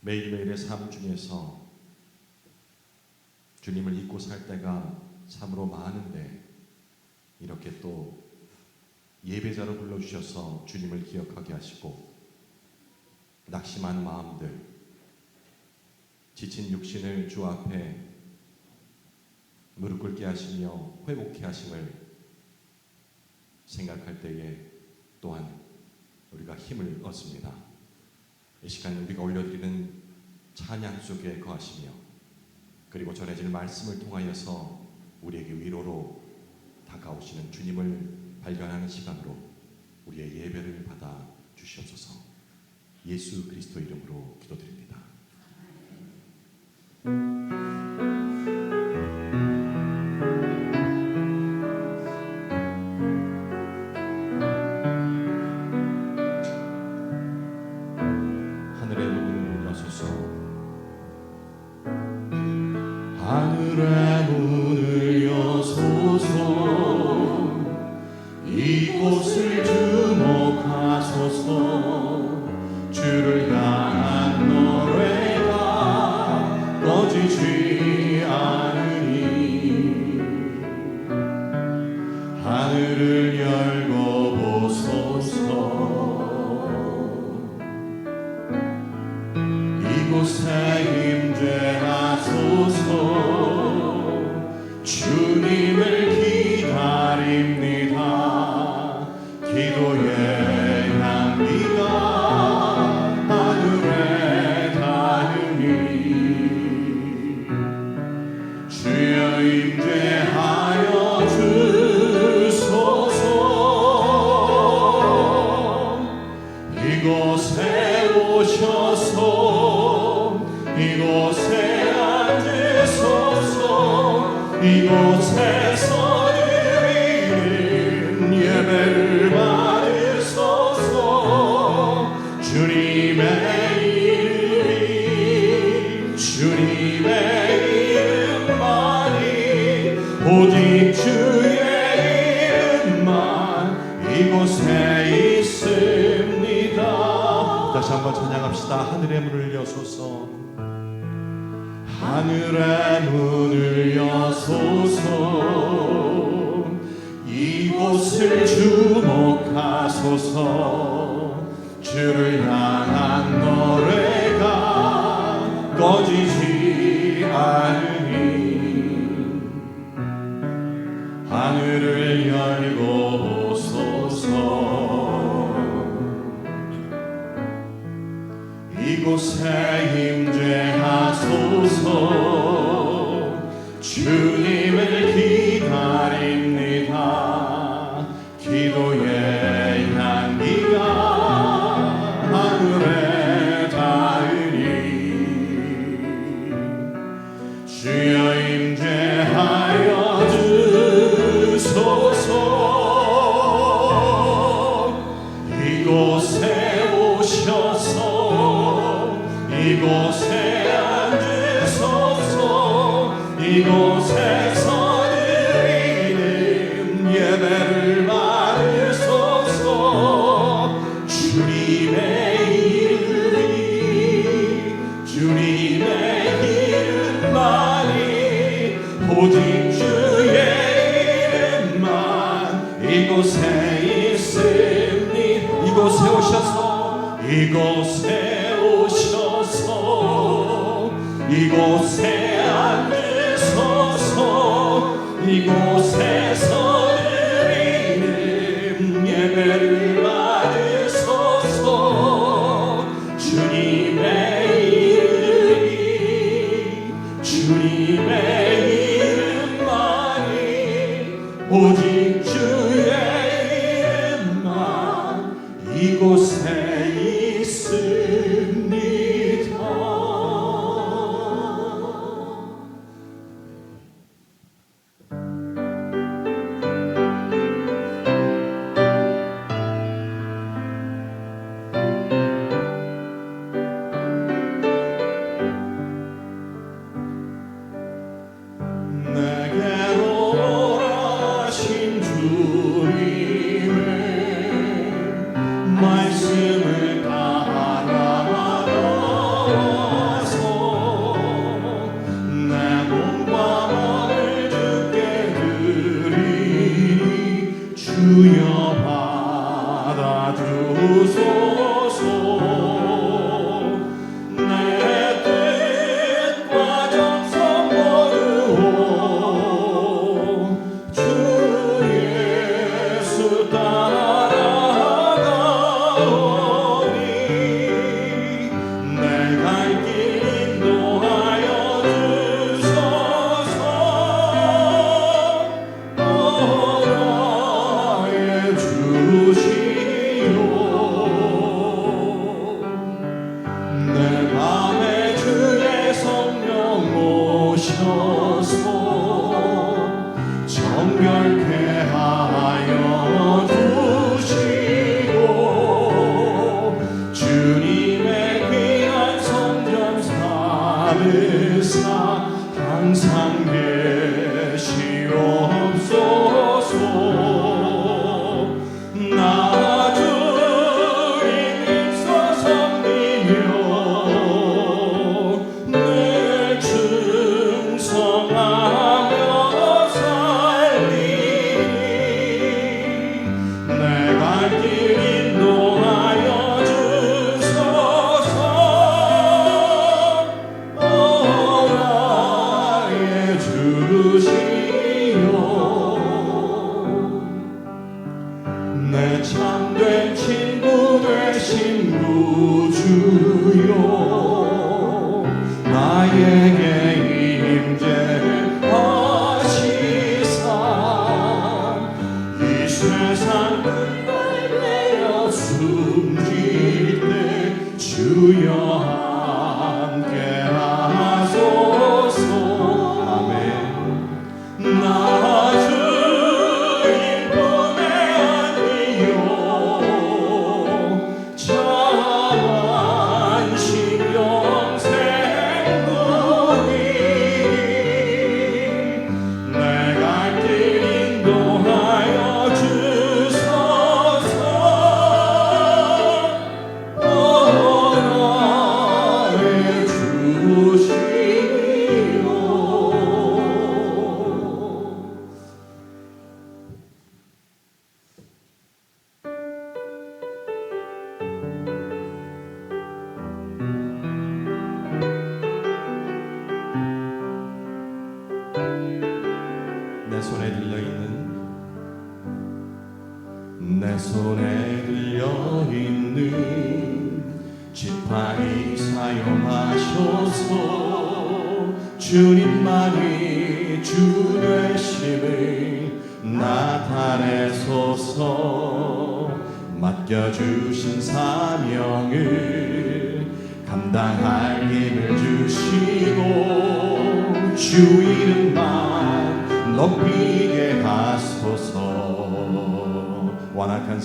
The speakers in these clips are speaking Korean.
매일매일의 삶 중에서 주님을 잊고 살 때가 참으로 많은데, 이렇게 또 예배자로 불러주셔서 주님을 기억하게 하시고, 낙심한 마음들, 지친 육신을 주 앞에 무릎 꿇게 하시며 회복케 하심을 생각할 때에 또한 우리가 힘을 얻습니다. 이 시간 우리가 올려드리는 찬양 속에 거하시며, 그리고 전해질 말씀을 통하여서 우리에게 위로로 다가오시는 주님을 발견하는 시간으로 우리의 예배를 받아 주시옵소서. 예수 그리스도 이름으로 기도드립니다. 하늘의 문을 여소서. 하늘의 문을 여소서. 이곳을 주목하소서. 주를 향한 노래가 꺼지지 않으니 하늘을 열고 보소서. 이곳에 임재하소서. 주님을 기다립니다. 기도의 향기가 하늘에 닿으니 주여 임재하여 주소서. 이곳에 오셔서 이곳에 앉으소서. 이곳에서 드리는 예배를 받으소서. 주님의 이름만이, 오직 주의 이름만 이곳에 있습니다. 다시 한번 찬양합시다. 하늘의 문을 여소서. 하늘의 문을 여소서. 이곳을 주목하소서. 주를 향한 노래가 꺼지지 않으니 하늘을 열고 보소서. 이곳에 임재하소서. 주님을 기다립니다. 기도의 향기가 하늘에 닿으니 주여 임재하여 주소서. 이곳에 오셔서 이곳에 앉으소서. 이곳에서 드리는 예배를 받으소서. 주님의 이름만이, 오직 주의 이름만 이곳에 있습니다. 이곳에 오셔서 이곳에 앉으소서. 이곳에서 드리는 예배를 받으소서. 주님의 이름만이, 오직 주의 이름만 이곳에 있습니다. 되신 구주요 나에게 임재하시사 이 세상 끝날되어 숨질 때 주여 함께 하소서 아멘 나 주인 품에 안기요 참한 신령 생국이 내 갈 길 인도하여 주소서 나의 주시오 내 손에 들려있는 지팡이 사용하셔서 주님만이 주 되심을 나타내소서 맡겨주신 사명을 감당할 힘을 주시고 주 이름만 높이게 하소서 완악한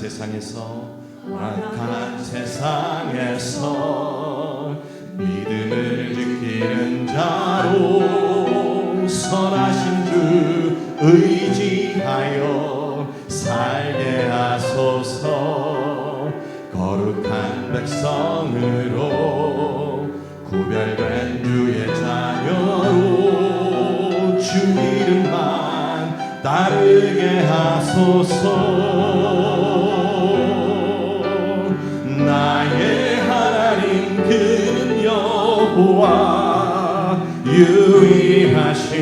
세상에서 믿음을 지키는 자로 선하신 주 의지하여 살게 하소서 거룩한 백성으로 구별된 주의 자녀로 주 이름만 따르게 하소서 나의 하나님 그는 여호와 유일하신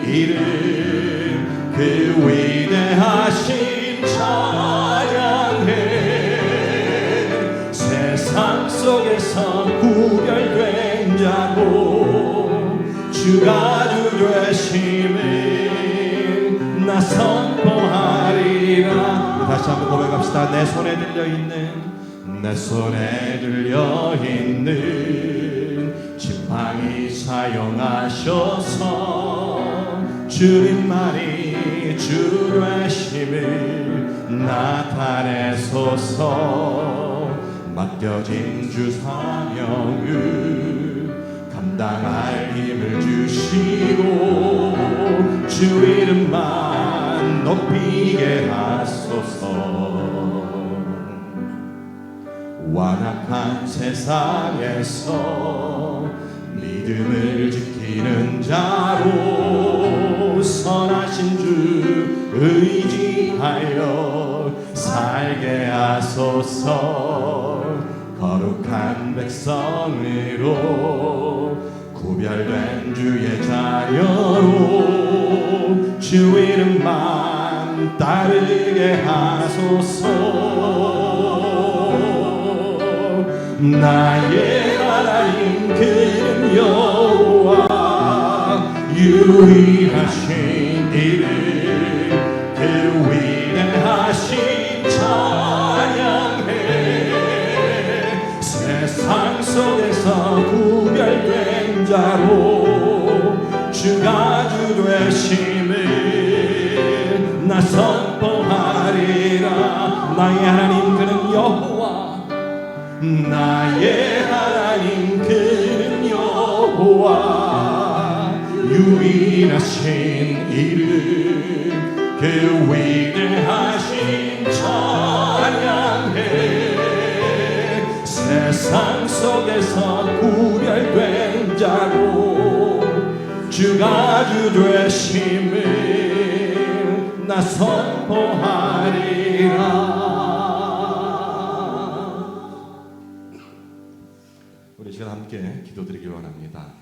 이름 그 위대하신 찬양해 세상 속에서 구별된 자고 주가 주 되심을 나 선포하리라. 다시 한번 고백합시다. 내 손에 들려있는 지팡이 사용하셔서 주님만이 주 되심을 나타내소서 맡겨진 주 사명을 감당할 힘을 주시고 주 이름만 높이게 하소서 완악한 세상에서 믿음을 지키는 자로 선하신 주 의지하여 살게 하소서 거룩한 백성으로 구별된 주의 자녀로 주 이름만 따르게 하소서 나의 하나님 그는 여호와 유일하신 이름 그 위대하신 찬양해 세상 속에서 구별된 자로 주가 주 되심을 나 선포하리라 나의 하나님 그는 여호와 나의 하나님 그는 여호와 유일하신 이름 그 위대하신 찬양해 세상 속에서 구별된 자로 주가 주 되심을 나 선포하리라. 우리 시간 함께 기도드리기 원합니다.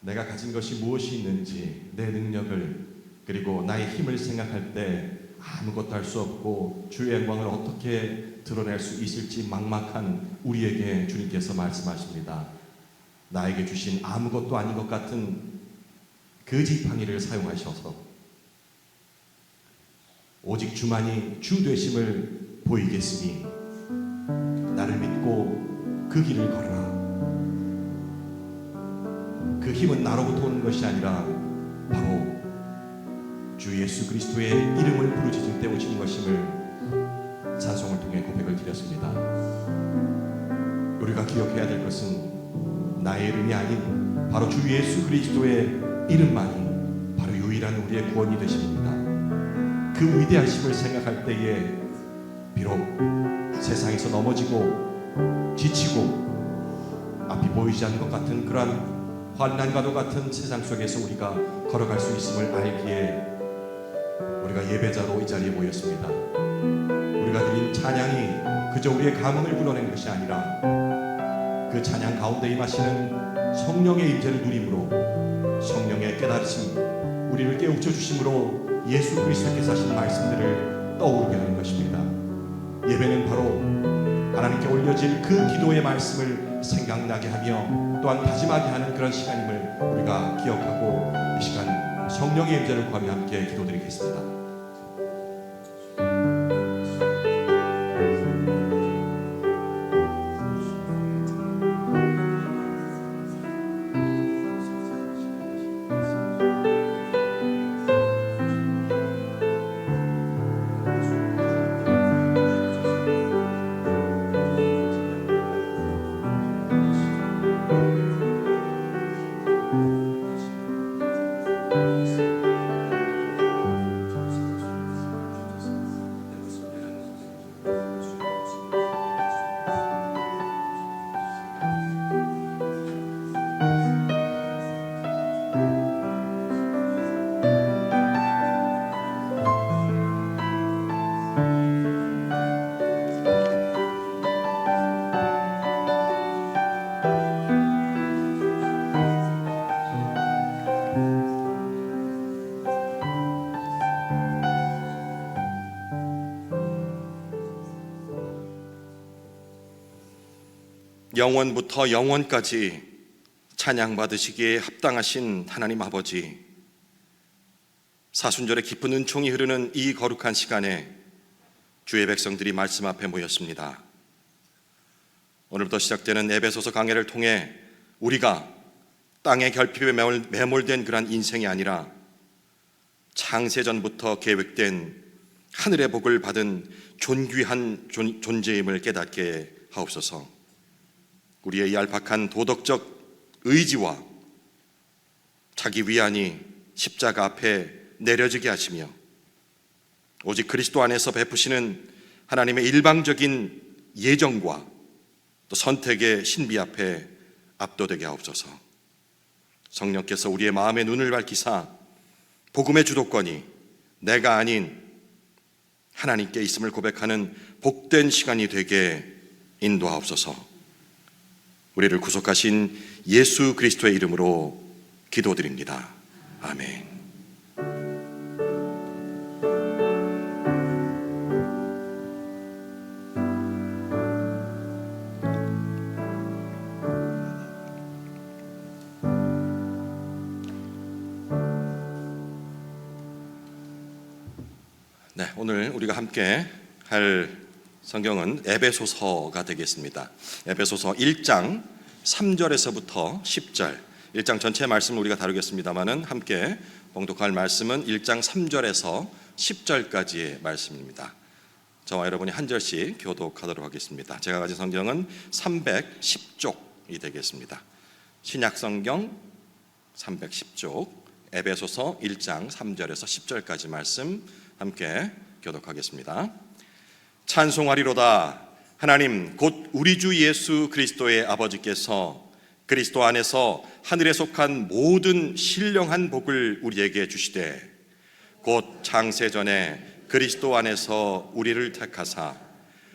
내가 가진 것이 무엇이 있는지 내 능력을 그리고 나의 힘을 생각할 때 아무것도 할 수 없고 주의 영광을 어떻게 드러낼 수 있을지 막막한 우리에게 주님께서 말씀하십니다. 나에게 주신 아무것도 아닌 것 같은 그 지팡이를 사용하셔서 오직 주만이 주 되심을 보이겠으니 나를 믿고 그 길을 걸어라. 그 힘은 나로부터 오는 것이 아니라 바로 주 예수 그리스도의 이름을 부르짖을 때 오신 것임을 찬송을 통해 고백을 드렸습니다. 우리가 기억해야 될 것은 나의 이름이 아닌 바로 주 예수 그리스도의 이름만이 바로 유일한 우리의 구원이 되십니다. 그 위대하심을 생각할 때에 비록 세상에서 넘어지고 지치고 앞이 보이지 않는 것 같은 그러한 환난과도 같은 세상 속에서 우리가 걸어갈 수 있음을 알기에 우리가 예배자로 이 자리에 모였습니다. 우리가 드린 찬양이 그저 우리의 감흥을 불어낸 것이 아니라 그 찬양 가운데 임하시는 성령의 임재를 누림으로 성령의 깨달으심, 우리를 깨우쳐 주심으로 예수 그리스도께서 하신 말씀들을 떠오르게 하는 것입니다. 예배는 바로 하나님께 올려질 그 기도의 말씀을 생각나게 하며 또한 다짐하게 하는 그런 시간임을 우리가 기억하고 이 시간 성령의 임재를 구하며 함께 기도드리겠습니다. 영원부터 영원까지 찬양받으시기에 합당하신 하나님 아버지, 사순절의 깊은 은총이 흐르는 이 거룩한 시간에 주의 백성들이 말씀 앞에 모였습니다. 오늘부터 시작되는 에베소서 강해를 통해 우리가 땅의 결핍에 매몰된 그러한 인생이 아니라 창세전부터 계획된 하늘의 복을 받은 존귀한 존재임을 깨닫게 하옵소서. 우리의 얄팍한 도덕적 의지와 자기 위안이 십자가 앞에 내려지게 하시며 오직 그리스도 안에서 베푸시는 하나님의 일방적인 예정과 또 선택의 신비 앞에 압도되게 하옵소서. 성령께서 우리의 마음의 눈을 밝히사 복음의 주도권이 내가 아닌 하나님께 있음을 고백하는 복된 시간이 되게 인도하옵소서. 우리를 구속하신 예수 그리스도의 이름으로 기도드립니다. 아멘. 네, 오늘 우리가 함께 할 성경은 에베소서가 되겠습니다. 에베소서 1장 3절에서부터 10절, 1장 전체 말씀을 우리가 다루겠습니다만은 함께 봉독할 말씀은 1장 3절에서 10절까지의 말씀입니다. 저와 여러분이 한 절씩 교독하도록 하겠습니다. 제가 가진 성경은 310쪽이 되겠습니다. 신약 성경 310쪽, 에베소서 1장 3절에서 10절까지 말씀 함께 교독하겠습니다. 찬송하리로다. 하나님 곧 우리 주 예수 그리스도의 아버지께서 그리스도 안에서 하늘에 속한 모든 신령한 복을 우리에게 주시되 곧 창세전에 그리스도 안에서 우리를 택하사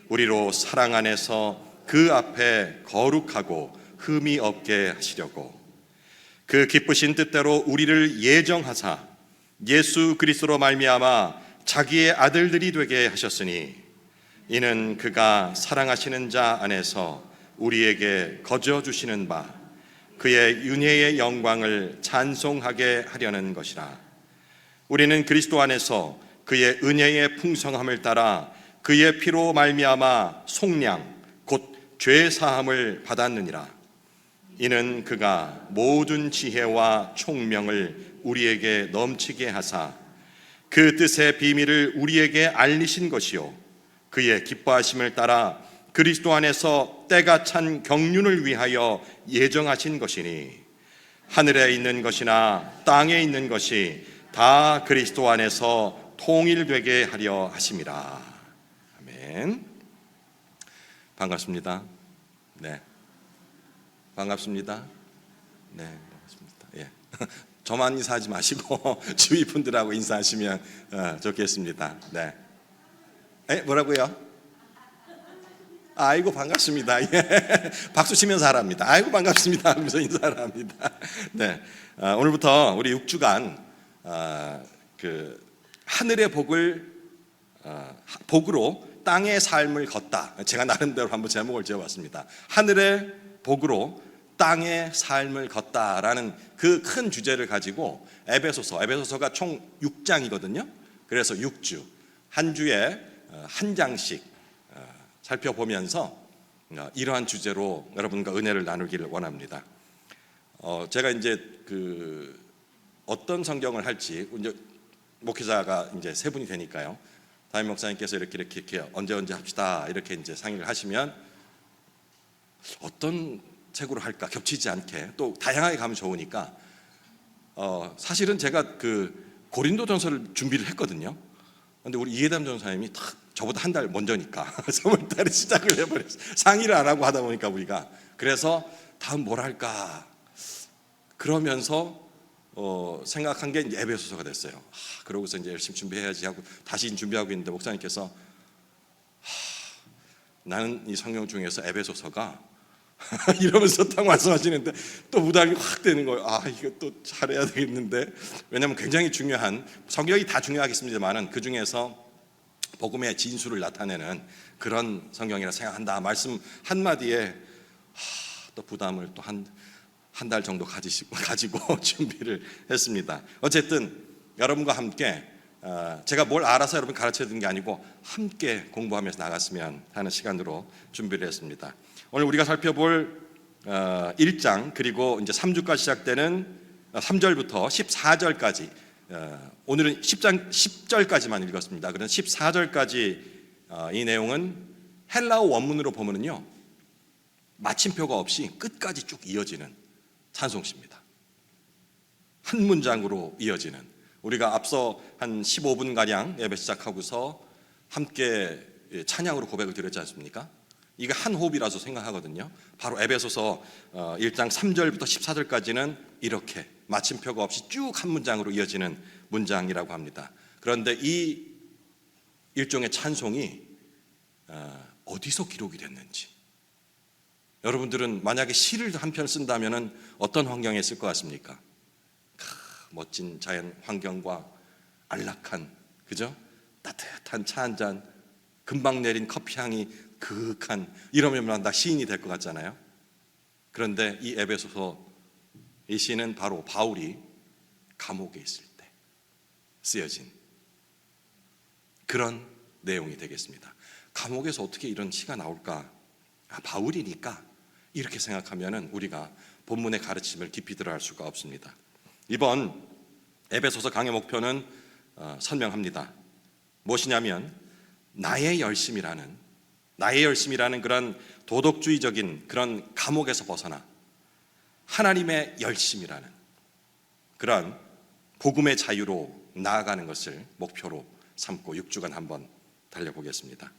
우리로 사랑 안에서 그 앞에 거룩하고 흠이 없게 하시려고 그 기쁘신 뜻대로 우리를 예정하사 예수 그리스도로 말미암아 자기의 아들들이 되게 하셨으니 이는 그가 사랑하시는 자 안에서 우리에게 거저 주시는 바 그의 은혜의 영광을 찬송하게 하려는 것이라. 우리는 그리스도 안에서 그의 은혜의 풍성함을 따라 그의 피로 말미암아 속량 곧 죄 사함을 받았느니라. 이는 그가 모든 지혜와 총명을 우리에게 넘치게 하사 그 뜻의 비밀을 우리에게 알리신 것이요 그의 기뻐하심을 따라 그리스도 안에서 때가 찬 경륜을 위하여 예정하신 것이니 하늘에 있는 것이나 땅에 있는 것이 다 그리스도 안에서 통일되게 하려 하심이라. 아멘. 반갑습니다. 네. 반갑습니다. 네, 반갑습니다. 예. 저만 인사하지 마시고 주위 분들하고 인사하시면 좋겠습니다. 네. 뭐라고요? 아이고 반갑습니다. 예. 박수 치면서 하랍니다. 아이고 반갑습니다 하면서 인사를 합니다. 네. 오늘부터 우리 6주간 그 하늘의 복으로 땅의 삶을 걷다. 제가 나름대로 한번 제목을 지어봤습니다. 하늘의 복으로 땅의 삶을 걷다라는 그 큰 주제를 가지고 에베소서가 총 6장이거든요. 그래서 6주 한 주에 한 장씩 살펴보면서 이러한 주제로 여러분과 은혜를 나누기를 원합니다. 제가 이제 그 어떤 성경을 할지 이제 목회자가 이제 세 분이 되니까요. 담임 목사님께서 이렇게 언제 합시다 이렇게 이제 상의를 하시면 어떤 책으로 할까 겹치지 않게 또 다양하게 가면 좋으니까 사실은 제가 그 고린도전서를 준비를 했거든요. 근데 우리 이해담 전사님이 저보다 한 달 먼저니까 3월달에 시작을 해버렸어요. 상의를 안 하고 하다 보니까 우리가 그래서 다음 뭘 할까 그러면서 생각한 게 이제 에베소서가 됐어요. 그러고서 이제 열심히 준비해야지 하고 다시 준비하고 있는데 목사님께서 나는 이 성경 중에서 에베소서가 이러면서 딱 말씀하시는데 또 부담이 확 되는 거예요. 이거 또 잘해야 되겠는데 왜냐하면 굉장히 중요한 성경이 다 중요하겠습니다만은 그 중에서 복음의 진수를 나타내는 그런 성경이라 생각한다. 말씀 한 마디에 또 부담을 또 한 달 정도 가지고 준비를 했습니다. 어쨌든 여러분과 함께 제가 뭘 알아서 여러분 가르쳐 드린 게 아니고 함께 공부하면서 나갔으면 하는 시간으로 준비를 했습니다. 오늘 우리가 살펴볼 1장 그리고 이제 3주까지 시작되는 3절부터 14절까지 오늘은 10절까지만 읽었습니다. 그래서 14절까지 이 내용은 헬라어 원문으로 보면은요 마침표가 없이 끝까지 쭉 이어지는 찬송시입니다. 한 문장으로 이어지는 우리가 앞서 한 15분가량 예배 시작하고서 함께 찬양으로 고백을 드렸지 않습니까? 이게 한 호흡이라서 생각하거든요. 바로 에베소서 1장 3절부터 14절까지는 이렇게 마침표가 없이 쭉 한 문장으로 이어지는 문장이라고 합니다. 그런데 이 일종의 찬송이 어디서 기록이 됐는지 여러분들은 만약에 시를 한 편 쓴다면 어떤 환경에 쓸 것 같습니까? 멋진 자연 환경과 안락한 그죠? 따뜻한 차 한 잔 금방 내린 커피 향이 그윽한 이러면 나 시인이 될 것 같잖아요. 그런데 이 에베소서 이 시는 바로 바울이 감옥에 있을 때 쓰여진 그런 내용이 되겠습니다. 감옥에서 어떻게 이런 시가 나올까? 바울이니까 이렇게 생각하면 우리가 본문의 가르침을 깊이 들어갈 수가 없습니다. 이번 에베소서 강의 목표는 설명합니다. 무엇이냐면 나의 열심이라는 그런 도덕주의적인 그런 감옥에서 벗어나 하나님의 열심이라는 그런 복음의 자유로 나아가는 것을 목표로 삼고 6주간 한번 달려보겠습니다.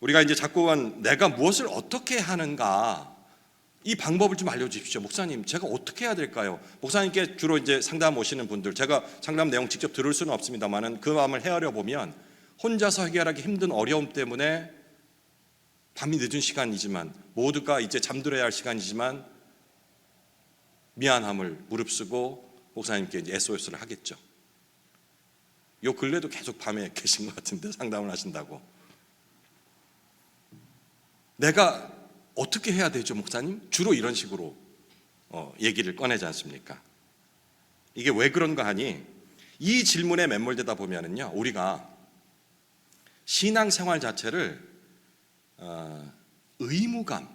우리가 이제 자꾸만 내가 무엇을 어떻게 하는가 이 방법을 좀 알려주십시오. 목사님, 제가 어떻게 해야 될까요? 목사님께 주로 이제 상담 오시는 분들, 제가 상담 내용 직접 들을 수는 없습니다만은 그 마음을 헤아려 보면 혼자서 해결하기 힘든 어려움 때문에 밤이 늦은 시간이지만 모두가 이제 잠들어야 할 시간이지만 미안함을 무릅쓰고 목사님께 이제 SOS를 하겠죠. 요 근래도 계속 밤에 계신 것 같은데 상담을 하신다고. 내가 어떻게 해야 되죠, 목사님? 주로 이런 식으로 얘기를 꺼내지 않습니까? 이게 왜 그런가 하니 이 질문에 매몰되다 보면은요, 우리가 신앙생활 자체를 의무감에서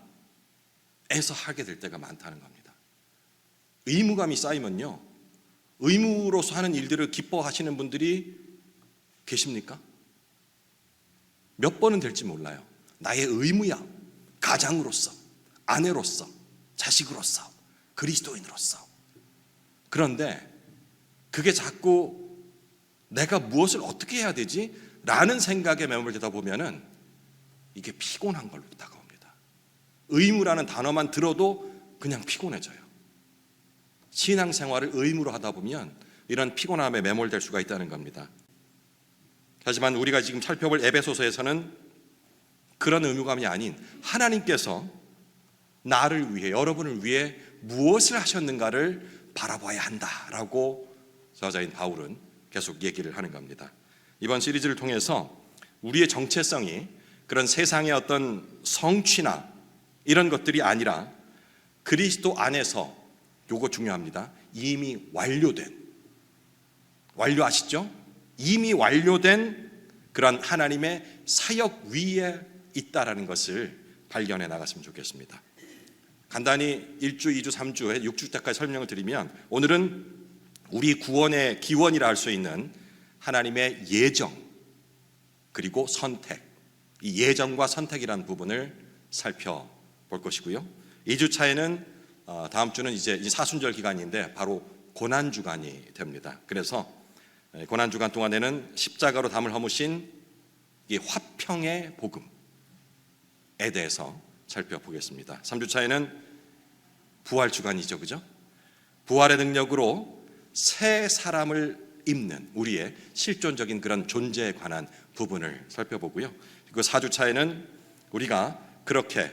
하게 될 때가 많다는 겁니다. 의무감이 쌓이면요, 의무로서 하는 일들을 기뻐하시는 분들이 계십니까? 몇 번은 될지 몰라요. 나의 의무야. 가장으로서, 아내로서, 자식으로서, 그리스도인으로서. 그런데 그게 자꾸 내가 무엇을 어떻게 해야 되지? 라는 생각에 매몰되다 보면은 이게 피곤한 걸로 다가옵니다. 의무라는 단어만 들어도 그냥 피곤해져요. 신앙생활을 의무로 하다 보면 이런 피곤함에 매몰될 수가 있다는 겁니다. 하지만 우리가 지금 살펴볼 에베소서에서는 그런 의무감이 아닌 하나님께서 나를 위해, 여러분을 위해 무엇을 하셨는가를 바라봐야 한다라고 저자인 바울은 계속 얘기를 하는 겁니다. 이번 시리즈를 통해서 우리의 정체성이 그런 세상의 어떤 성취나 이런 것들이 아니라 그리스도 안에서, 요거 중요합니다, 이미 완료된, 완료하시죠? 이미 완료된 그런 하나님의 사역 위에 있다라는 것을 발견해 나갔으면 좋겠습니다. 간단히 1주, 2주, 3주에 6주 때까지 설명을 드리면, 오늘은 우리 구원의 기원이라 할 수 있는 하나님의 예정 그리고 선택, 이 예정과 선택이라는 부분을 살펴볼 것이고요. 2주차에는 다음 주는 이제 사순절 기간인데 바로 고난주간이 됩니다. 그래서 고난주간 동안에는 십자가로 담을 허무신 이 화평의 복음에 대해서 살펴보겠습니다. 3주차에는 부활주간이죠, 그죠? 부활의 능력으로 새 사람을 입는 우리의 실존적인 그런 존재에 관한 부분을 살펴보고요. 그리고 4주차에는 우리가 그렇게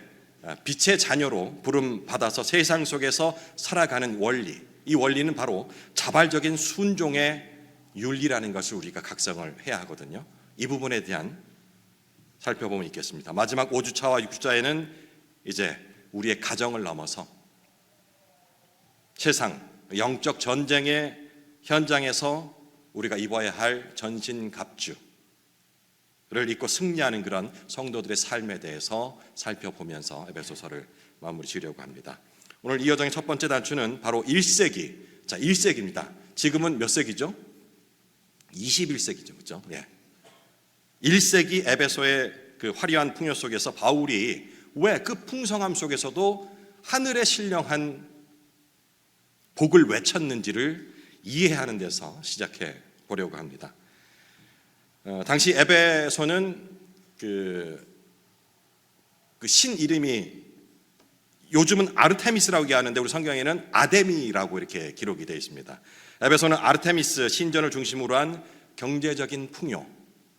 빛의 자녀로 부름 받아서 세상 속에서 살아가는 원리, 이 원리는 바로 자발적인 순종의 윤리라는 것을 우리가 각성을 해야 하거든요. 이 부분에 대한 살펴보면 있겠습니다. 마지막 5주차와 6주차에는 이제 우리의 가정을 넘어서 세상 영적 전쟁의 현장에서 우리가 입어야 할 전신갑주를 입고 승리하는 그런 성도들의 삶에 대해서 살펴보면서 에베소서를 마무리 지으려고 합니다. 오늘 이 여정의 첫 번째 단추는 바로 1세기. 자, 1세기입니다. 지금은 몇 세기죠? 21세기죠. 그렇죠? 예. 1세기 에베소의 그 화려한 풍요 속에서 바울이 왜 그 풍성함 속에서도 하늘의 신령한 복을 외쳤는지를 이해하는 데서 시작해 보려고 합니다. 당시 에베소는 그 신 이름이 요즘은 아르테미스라고 얘기하는데 우리 성경에는 아데미라고 이렇게 기록이 되어 있습니다. 에베소는 아르테미스 신전을 중심으로 한 경제적인 풍요,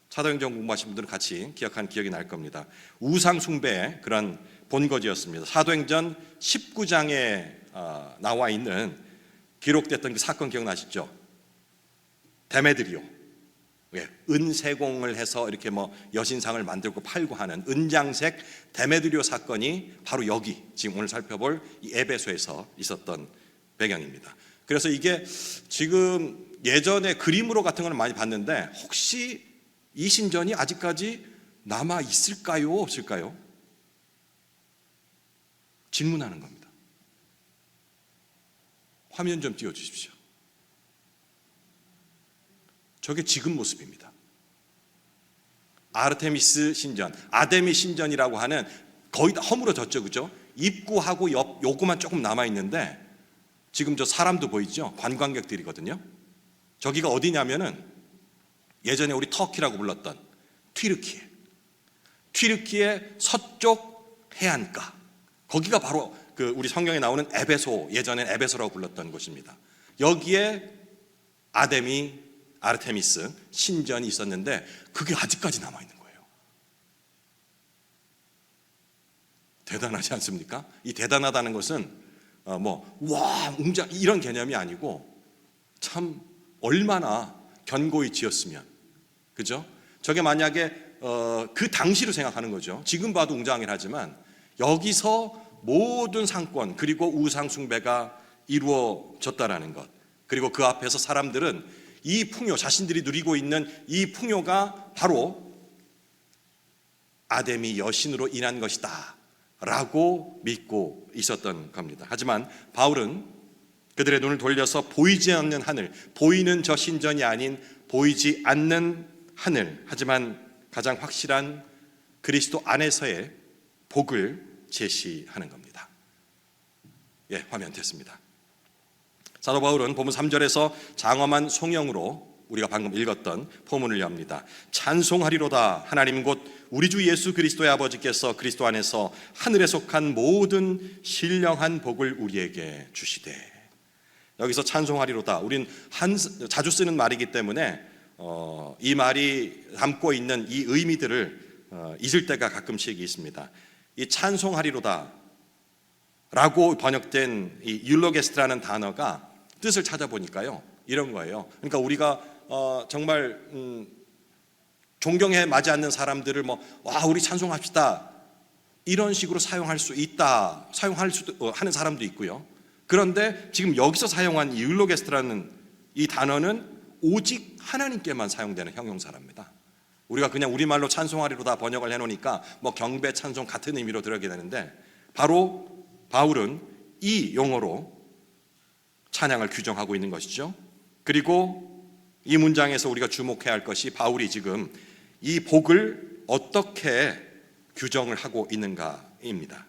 사도행전 공부하신 분들은 같이 기억한 기억이 날 겁니다. 우상 숭배의 그런 본거지였습니다. 사도행전 19장에 나와 있는 기록됐던 그 사건 기억나시죠? 데메드리오, 은세공을 해서 이렇게 뭐 여신상을 만들고 팔고 하는 은장색 데메드리오 사건이 바로 여기 지금 오늘 살펴볼 이 에베소에서 있었던 배경입니다. 그래서 이게 지금 예전에 그림으로 같은 걸 많이 봤는데 혹시 이 신전이 아직까지 남아 있을까요? 없을까요? 질문하는 겁니다. 화면 좀 띄워주십시오. 저게 지금 모습입니다. 아르테미스 신전, 아데미 신전이라고 하는 거의 다 허물어졌죠, 그죠? 입구하고 옆 요거만 조금 남아 있는데 지금 저 사람도 보이죠? 관광객들이거든요. 저기가 어디냐면은 예전에 우리 터키라고 불렀던 튀르키의 서쪽 해안가, 거기가 바로 그 우리 성경에 나오는 에베소, 예전엔 에베소라고 불렀던 곳입니다. 여기에 아르테미스 신전이 있었는데 그게 아직까지 남아 있는 거예요. 대단하지 않습니까? 이 대단하다는 것은 와 웅장 이런 개념이 아니고 참 얼마나 견고히 지었으면 그죠? 저게 만약에 그 당시로 생각하는 거죠. 지금 봐도 웅장하긴 여기서 모든 상권 그리고 우상 숭배가 이루어졌다라는 것, 그리고 그 앞에서 사람들은 이 풍요, 자신들이 누리고 있는 이 풍요가 바로 아데미 여신으로 인한 것이다 라고 믿고 있었던 겁니다. 하지만 바울은 그들의 눈을 돌려서 보이지 않는 하늘, 보이는 저 신전이 아닌 보이지 않는 하늘, 하지만 가장 확실한 그리스도 안에서의 복을 제시하는 겁니다. 예, 화면 됐습니다. 사도 바울은 본문 3절에서 장엄한 송영으로 우리가 방금 읽었던 포문을 엽니다. 찬송하리로다 하나님 곧 우리 주 예수 그리스도의 아버지께서 그리스도 안에서 하늘에 속한 모든 신령한 복을 우리에게 주시되. 여기서 찬송하리로다, 우린 자주 쓰는 말이기 때문에 이 말이 담고 있는 이 의미들을 잊을 때가 가끔씩 있습니다. 이 찬송하리로다 라고 번역된 이 율로게스트라는 단어가 뜻을 찾아보니까요, 이런 거예요. 그러니까 우리가 정말 존경해 마지 않는 사람들을 와 우리 찬송합시다 이런 식으로 사용할 수 있다, 사용할 수도 하는 사람도 있고요. 그런데 지금 여기서 사용한 이 율로게스트라는 이 단어는 오직 하나님께만 사용되는 형용사랍니다. 우리가 그냥 우리말로 찬송하리로다 번역을 해놓으니까 경배, 찬송 같은 의미로 들어가게 되는데, 바로 바울은 이 용어로 찬양을 규정하고 있는 것이죠. 그리고 이 문장에서 우리가 주목해야 할 것이 바울이 지금 이 복을 어떻게 규정을 하고 있는가입니다.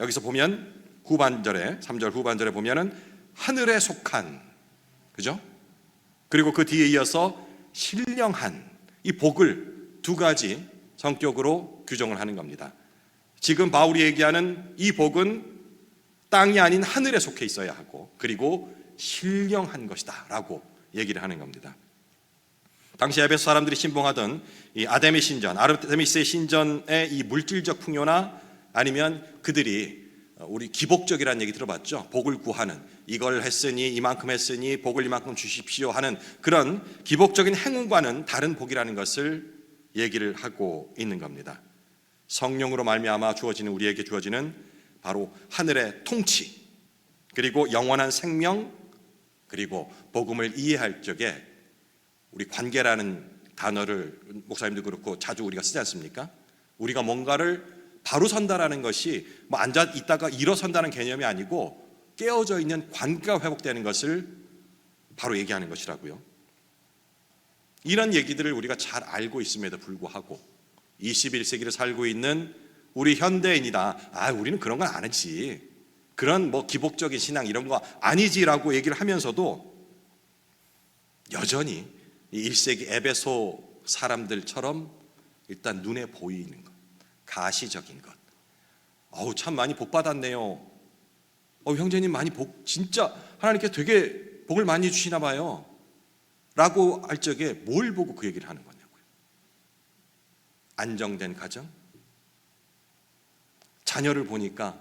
여기서 보면 후반절에, 3절 후반절에 보면은 하늘에 속한, 그죠? 그리고 그 뒤에 이어서 신령한, 이 복을 두 가지 성격으로 규정을 하는 겁니다. 지금 바울이 얘기하는 이 복은 땅이 아닌 하늘에 속해 있어야 하고, 그리고 신령한 것이다 라고 얘기를 하는 겁니다. 당시 에베소 사람들이 신봉하던 이 아데미 신전, 아르테미스의 신전의 이 물질적 풍요나 아니면 그들이 우리 기복적이라는 얘기 들어봤죠? 복을 구하는, 이걸 했으니 이만큼 했으니 복을 이만큼 주십시오 하는 그런 기복적인 행운과는 다른 복이라는 것을 얘기를 하고 있는 겁니다. 성령으로 말미암아 주어지는, 우리에게 주어지는 바로 하늘의 통치, 그리고 영원한 생명, 그리고 복음을 이해할 적에 우리 관계라는 단어를 목사님도 그렇고 자주 우리가 쓰지 않습니까? 우리가 뭔가를 바로 선다라는 것이 앉아 있다가 일어선다는 개념이 아니고 깨어져 있는 관계가 회복되는 것을 바로 얘기하는 것이라고요. 이런 얘기들을 우리가 잘 알고 있음에도 불구하고 21세기를 살고 있는 우리 현대인이다, 우리는 그런 건 아니지, 그런 기복적인 신앙 이런 거 아니지라고 얘기를 하면서도 여전히 이 1세기 에베소 사람들처럼 일단 눈에 보이는 것, 가시적인 것, 참 많이 복 받았네요, 형제님 많이 진짜 하나님께 되게 복을 많이 주시나 봐요 라고 할 적에 뭘 보고 그 얘기를 하는 거냐고요. 안정된 가정, 자녀를 보니까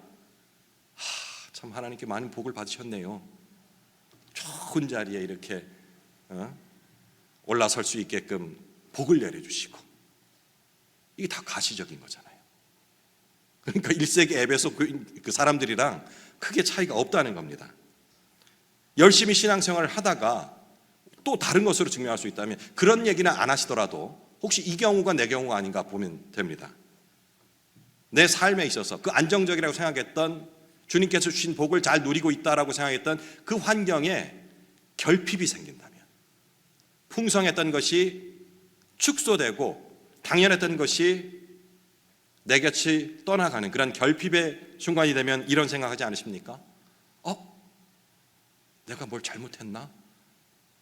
참 하나님께 많은 복을 받으셨네요, 좋은 자리에 이렇게 올라설 수 있게끔 복을 내려주시고, 이게 다 가시적인 거잖아요. 그러니까 1세기 에베소 그 사람들이랑 크게 차이가 없다는 겁니다. 열심히 신앙생활을 하다가 또 다른 것으로 증명할 수 있다면 그런 얘기는 안 하시더라도 혹시 이 경우가 내 경우가 아닌가 보면 됩니다. 내 삶에 있어서 그 안정적이라고 생각했던, 주님께서 주신 복을 잘 누리고 있다라고 생각했던 그 환경에 결핍이 생긴다면, 풍성했던 것이 축소되고 당연했던 것이 내 곁이 떠나가는 그런 결핍의 순간이 되면 이런 생각하지 않으십니까? 내가 뭘 잘못했나?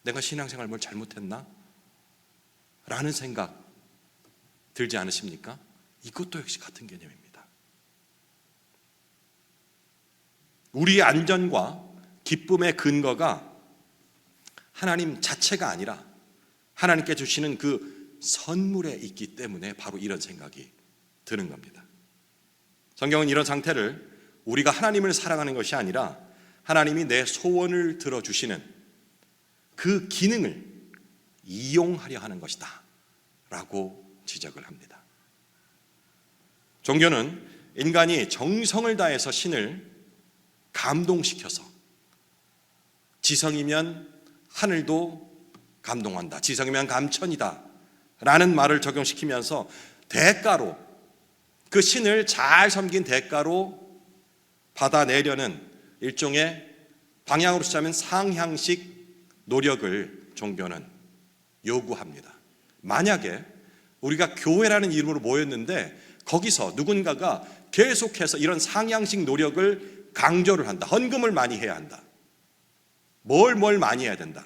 내가 신앙생활 뭘 잘못했나? 라는 생각 들지 않으십니까? 이것도 역시 같은 개념입니다. 우리의 안전과 기쁨의 근거가 하나님 자체가 아니라 하나님께 주시는 그 선물에 있기 때문에 바로 이런 생각이 드는 겁니다. 성경은 이런 상태를 우리가 하나님을 사랑하는 것이 아니라 하나님이 내 소원을 들어주시는 그 기능을 이용하려 하는 것이다 라고 지적을 합니다. 종교는 인간이 정성을 다해서 신을 감동시켜서 지성이면 하늘도 감동한다, 지성이면 감천이다 라는 말을 적용시키면서 대가로, 그 신을 잘 섬긴 대가로 받아내려는 일종의 방향으로 치자면 상향식 노력을 종교는 요구합니다. 만약에 우리가 교회라는 이름으로 모였는데 거기서 누군가가 계속해서 이런 상향식 노력을 강조를 한다, 헌금을 많이 해야 한다, 뭘 많이 해야 된다,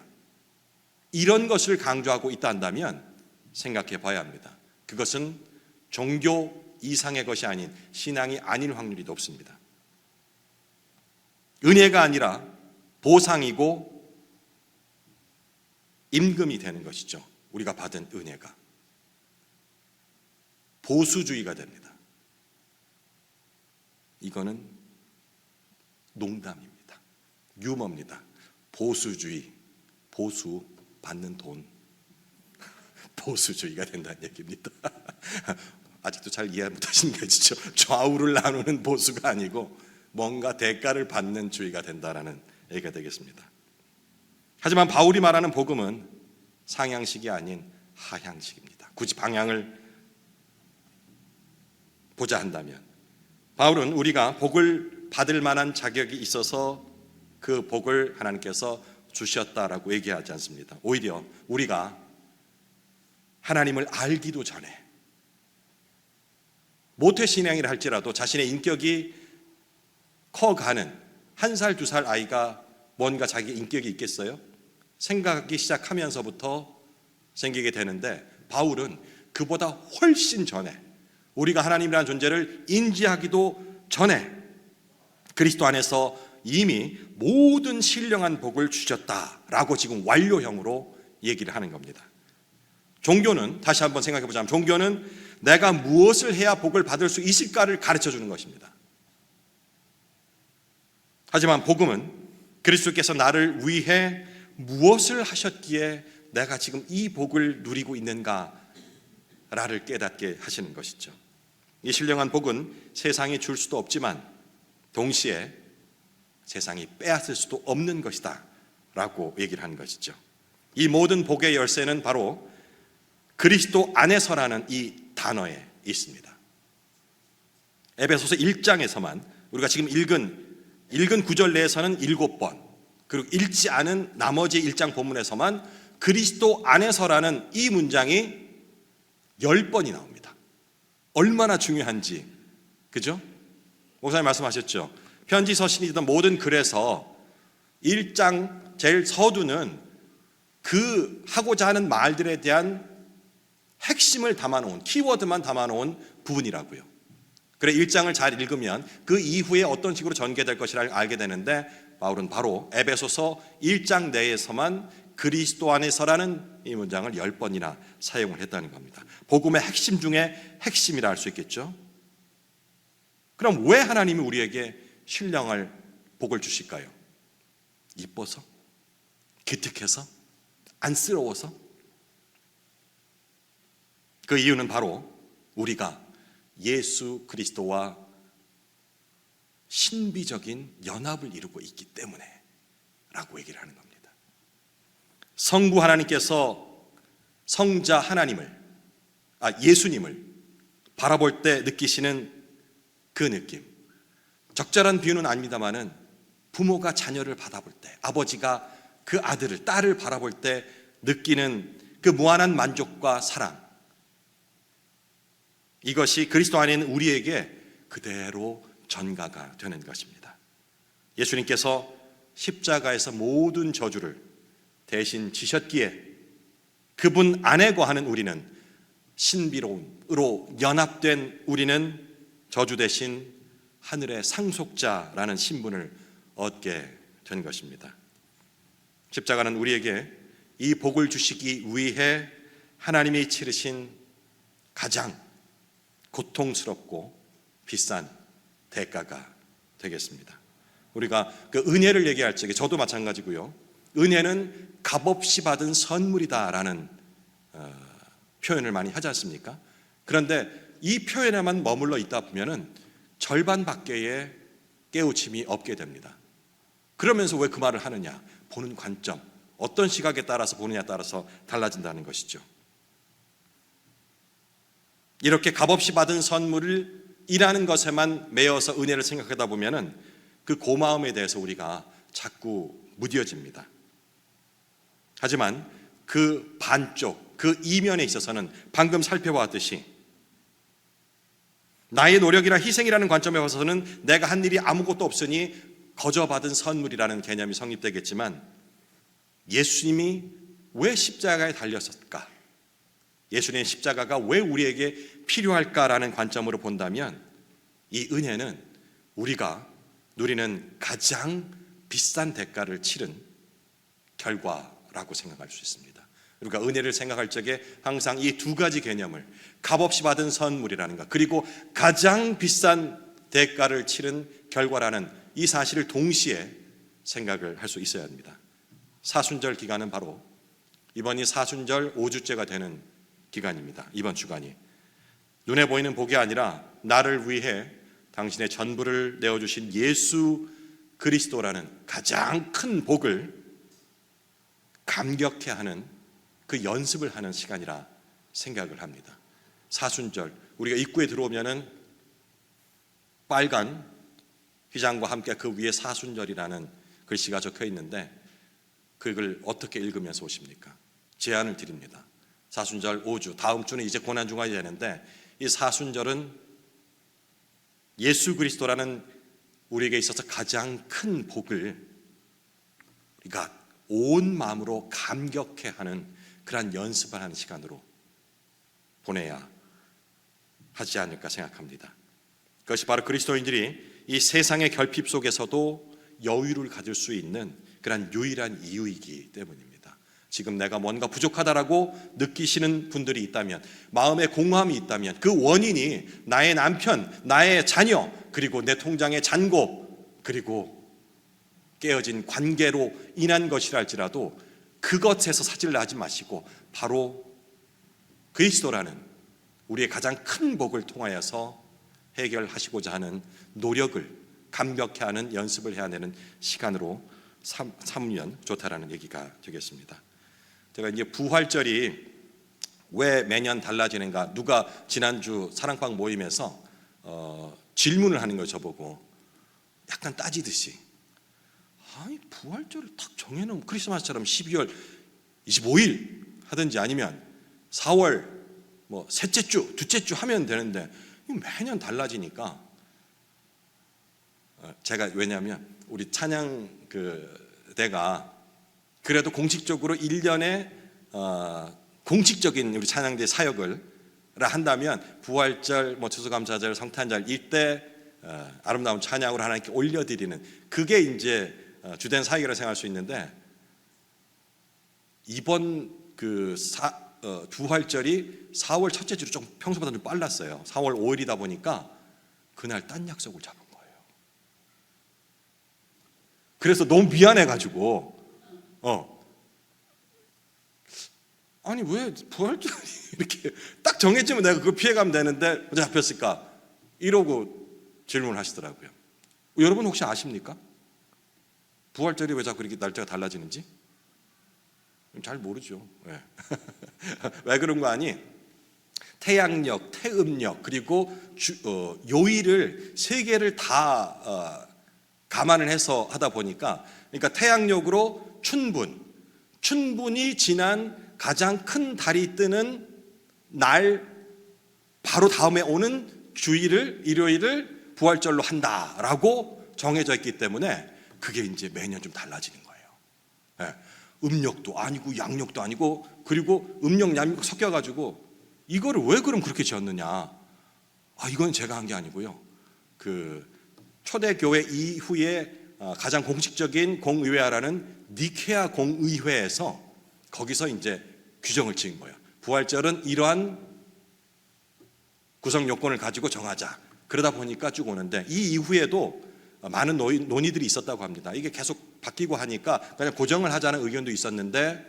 이런 것을 강조하고 있다 한다면 생각해 봐야 합니다. 그것은 종교 이상의 것이 아닌 신앙이 아닐 확률이 높습니다. 은혜가 아니라 보상이고 임금이 되는 것이죠. 우리가 받은 은혜가 보수주의가 됩니다. 이거는 농담입니다. 유머입니다. 보수주의, 보수 받는 돈, 보수주의가 된다는 얘기입니다. 아직도 잘 이해 못하시는 거죠. 좌우를 나누는 보수가 아니고 뭔가 대가를 받는 주의가 된다라는 얘기가 되겠습니다. 하지만 바울이 말하는 복음은 상향식이 아닌 하향식입니다. 굳이 방향을 보자 한다면 바울은 우리가 복을 받을 만한 자격이 있어서 그 복을 하나님께서 주셨다라고 얘기하지 않습니다. 오히려 우리가 하나님을 알기도 전에 모태신앙이라 할지라도 자신의 인격이 커가는 1살, 2살 아이가 뭔가 자기 인격이 있겠어요? 생각하기 시작하면서부터 생기게 되는데 바울은 그보다 훨씬 전에, 우리가 하나님이라는 존재를 인지하기도 전에 그리스도 안에서 이미 모든 신령한 복을 주셨다라고 지금 완료형으로 얘기를 하는 겁니다. 종교는, 다시 한번 생각해 보자면, 종교는 내가 무엇을 해야 복을 받을 수 있을까를 가르쳐 주는 것입니다. 하지만 복음은 그리스도께서 나를 위해 무엇을 하셨기에 내가 지금 이 복을 누리고 있는가를 깨닫게 하시는 것이죠. 이 신령한 복은 세상이 줄 수도 없지만 동시에 세상이 빼앗을 수도 없는 것이다 라고 얘기를 하는 것이죠. 이 모든 복의 열쇠는 바로 그리스도 안에서라는 이 단어에 있습니다. 에베소서 1장에서만 우리가 지금 읽은 구절 내에서는 7번, 그리고 읽지 않은 나머지 1장 본문에서만 그리스도 안에서라는 이 문장이 10번이 나옵니다. 얼마나 중요한지, 그죠? 목사님 말씀하셨죠. 편지 서신이든 모든 글에서 1장 제일 서두는 그 하고자 하는 말들에 대한 핵심을 담아놓은, 키워드만 담아놓은 부분이라고요. 그래 1장을 잘 읽으면 그 이후에 어떤 식으로 전개될 것이라는 걸 알게 되는데, 바울은 바로 에베소서 1장 내에서만 그리스도 안에서라는 이 문장을 10번이나 사용을 했다는 겁니다. 복음의 핵심 중에 핵심이라 할 수 있겠죠. 그럼 왜 하나님이 우리에게 신령할 복을 주실까요? 이뻐서? 기특해서? 안쓰러워서? 그 이유는 바로 우리가 예수 그리스도와 신비적인 연합을 이루고 있기 때문에 라고 얘기를 하는 겁니다. 성부 하나님께서 성자 하나님을, 예수님을 바라볼 때 느끼시는 그 느낌, 적절한 비유는 아닙니다만은 부모가 자녀를 바라볼 때, 아버지가 그 아들을, 딸을 바라볼 때 느끼는 그 무한한 만족과 사랑, 이것이 그리스도 안에 있는 우리에게 그대로 전가가 되는 것입니다. 예수님께서 십자가에서 모든 저주를 대신 지셨기에 그분 안에 거하는 우리는, 신비로움으로 연합된 우리는 저주 대신 하늘의 상속자라는 신분을 얻게 된 것입니다. 십자가는 우리에게 이 복을 주시기 위해 하나님이 치르신 가장 고통스럽고 비싼 대가가 되겠습니다. 우리가 그 은혜를 얘기할 적에 저도 마찬가지고요. 은혜는 값없이 받은 선물이다라는 표현을 많이 하지 않습니까? 그런데 이 표현에만 머물러 있다 보면은 절반 밖의 깨우침이 없게 됩니다. 그러면서 왜 그 말을 하느냐? 보는 관점, 어떤 시각에 따라서 보느냐에 따라서 달라진다는 것이죠. 이렇게 값없이 받은 선물을 일하는 것에만 매여서 은혜를 생각하다 보면은 그 고마움에 대해서 우리가 자꾸 무뎌집니다. 하지만 그 반쪽, 그 이면에 있어서는 방금 살펴보았듯이 나의 노력이나 희생이라는 관점에 봐서는 내가 한 일이 아무것도 없으니 거저 받은 선물이라는 개념이 성립되겠지만, 예수님이 왜 십자가에 달렸을까? 예수님의 십자가가 왜 우리에게 필요할까라는 관점으로 본다면 이 은혜는 우리가 누리는 가장 비싼 대가를 치른 결과라고 생각할 수 있습니다. 우리가 은혜를 생각할 적에 항상 이 두 가지 개념을, 값없이 받은 선물이라는 것, 그리고 가장 비싼 대가를 치른 결과라는 이 사실을 동시에 생각을 할 수 있어야 합니다. 사순절 기간은 바로 이번이 사순절 5주째가 되는 기간입니다. 이번 주간이 눈에 보이는 복이 아니라 나를 위해 당신의 전부를 내어주신 예수 그리스도라는 가장 큰 복을 감격해하는 그 연습을 하는 시간이라 생각을 합니다. 사순절, 우리가 입구에 들어오면은 빨간 휘장과 함께 그 위에 사순절이라는 글씨가 적혀 있는데 그걸 어떻게 읽으면서 오십니까? 제안을 드립니다. 사순절 5주, 다음 주는 이제 고난주간이 되는데 이 사순절은 예수 그리스도라는 우리에게 있어서 가장 큰 복을 우리가 온 마음으로 감격해하는 그러한 연습을 하는 시간으로 보내야 하지 않을까 생각합니다. 그것이 바로 그리스도인들이 이 세상의 결핍 속에서도 여유를 가질 수 있는 그런 유일한 이유이기 때문입니다. 지금 내가 뭔가 부족하다라고 느끼시는 분들이 있다면, 마음에 공허함이 있다면 그 원인이 나의 남편, 나의 자녀, 그리고 내 통장의 잔고, 그리고 깨어진 관계로 인한 것이라 할지라도 그것에서 사지를 하지 마시고 바로 그리스도라는 우리의 가장 큰 복을 통하여서 해결하시고자 하는 노력을 감격해하는 연습을 해야 되는 시간으로 삼으면 좋다라는 얘기가 되겠습니다. 제가 이제 부활절이 왜 매년 달라지는가, 누가 지난주 사랑방 모임에서 질문을 하는 걸 저보고 약간 따지듯이, 아니 부활절을 딱 정해놓으면 크리스마스처럼 12월 25일 하든지 아니면 4월 뭐 셋째 주, 둘째 주 하면 되는데 매년 달라지니까, 제가 왜냐하면 우리 찬양 대가 그래도 공식적으로 1년에 공식적인 우리 찬양대 사역을 한다면 부활절, 뭐 추수감사절, 성탄절 이때 아름다운 찬양으로 하나님께 올려드리는 그게 이제 주된 사역이라고 생각할 수 있는데, 이번 부활절이 4월 첫째 주로 좀 평소보다 좀 빨랐어요. 4월 5일이다 보니까 그날 딴 약속을 잡은 거예요. 그래서 너무 미안해가지고 아니 왜 부활절이 이렇게 딱 정해지면 내가 그거 피해가면 되는데 왜 잡혔을까? 이러고 질문을 하시더라고요. 여러분 혹시 아십니까? 부활절이 왜 자꾸 이렇게 날짜가 달라지는지? 잘 모르죠. 네. 왜 그런 거 아니? 태양력, 태음력, 그리고 요일을 세 개를 다 감안을 해서 하다 보니까, 그러니까 태양력으로 춘분이 지난 가장 큰 달이 뜨는 날 바로 다음에 오는 주일을, 일요일을 부활절로 한다라고 정해져 있기 때문에 그게 이제 매년 좀 달라지는 거예요. 네. 음력도 아니고 양력도 아니고, 그리고 음력 양력 섞여가지고 이거를 왜 그럼 그렇게 지었느냐? 이건 제가 한 게 아니고요. 그 초대교회 이후에 가장 공식적인 공의회라는 니케아 공의회에서 거기서 이제 규정을 지은 거예요. 부활절은 이러한 구성 요건을 가지고 정하자. 그러다 보니까 쭉 오는데, 이 이후에도 많은 논의들이 있었다고 합니다. 이게 계속 바뀌고 하니까 그냥 고정을 하자는 의견도 있었는데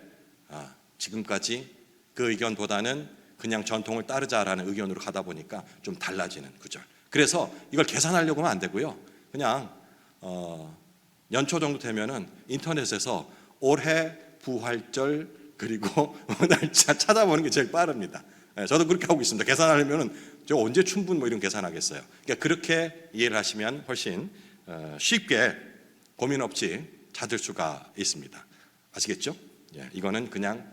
지금까지 그 의견보다는 그냥 전통을 따르자라는 의견으로 가다 보니까 좀 달라지는 구절. 그래서 이걸 계산하려고 하면 안 되고요. 그냥 연초 정도 되면은 인터넷에서 올해 부활절 그리고 날짜 찾아보는 게 제일 빠릅니다. 저도 그렇게 하고 있습니다. 계산하려면은 저 언제 춘분 뭐 이런 계산하겠어요. 그러니까 그렇게 이해를 하시면 훨씬 쉽게 고민 없이 찾을 수가 있습니다. 아시겠죠? 예, 이거는 그냥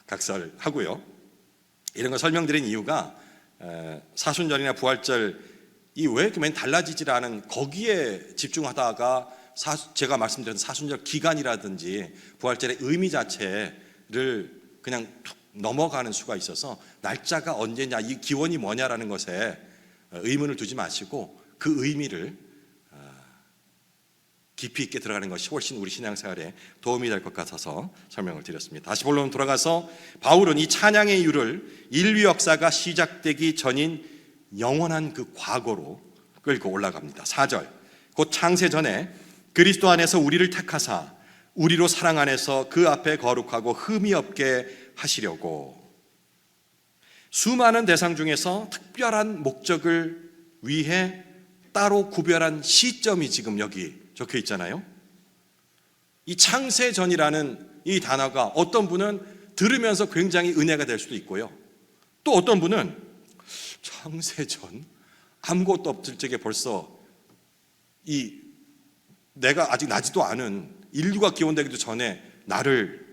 각설하고요. 이런 거 설명드린 이유가 사순절이나 부활절 이 왜 이렇게 많이 달라지질 않은 거기에 집중하다가 제가 말씀드린 사순절 기간이라든지 부활절의 의미 자체를 그냥 툭 넘어가는 수가 있어서 날짜가 언제냐, 이 기원이 뭐냐라는 것에 의문을 두지 마시고 그 의미를 깊이 있게 들어가는 것이 훨씬 우리 신앙생활에 도움이 될 것 같아서 설명을 드렸습니다. 다시 본론 돌아가서 바울은 이 찬양의 이유를 인류 역사가 시작되기 전인 영원한 그 과거로 끌고 올라갑니다. 4절 곧 창세 전에 그리스도 안에서 우리를 택하사 우리로 사랑 안에서 그 앞에 거룩하고 흠이 없게 하시려고 수많은 대상 중에서 특별한 목적을 위해 따로 구별한 시점이 지금 여기 적혀 있잖아요. 이 창세전이라는 이 단어가 어떤 분은 들으면서 굉장히 은혜가 될 수도 있고요. 또 어떤 분은 창세전 아무것도 없을 적에 벌써 이 내가 아직 나지도 않은 인류가 기원되기도 전에 나를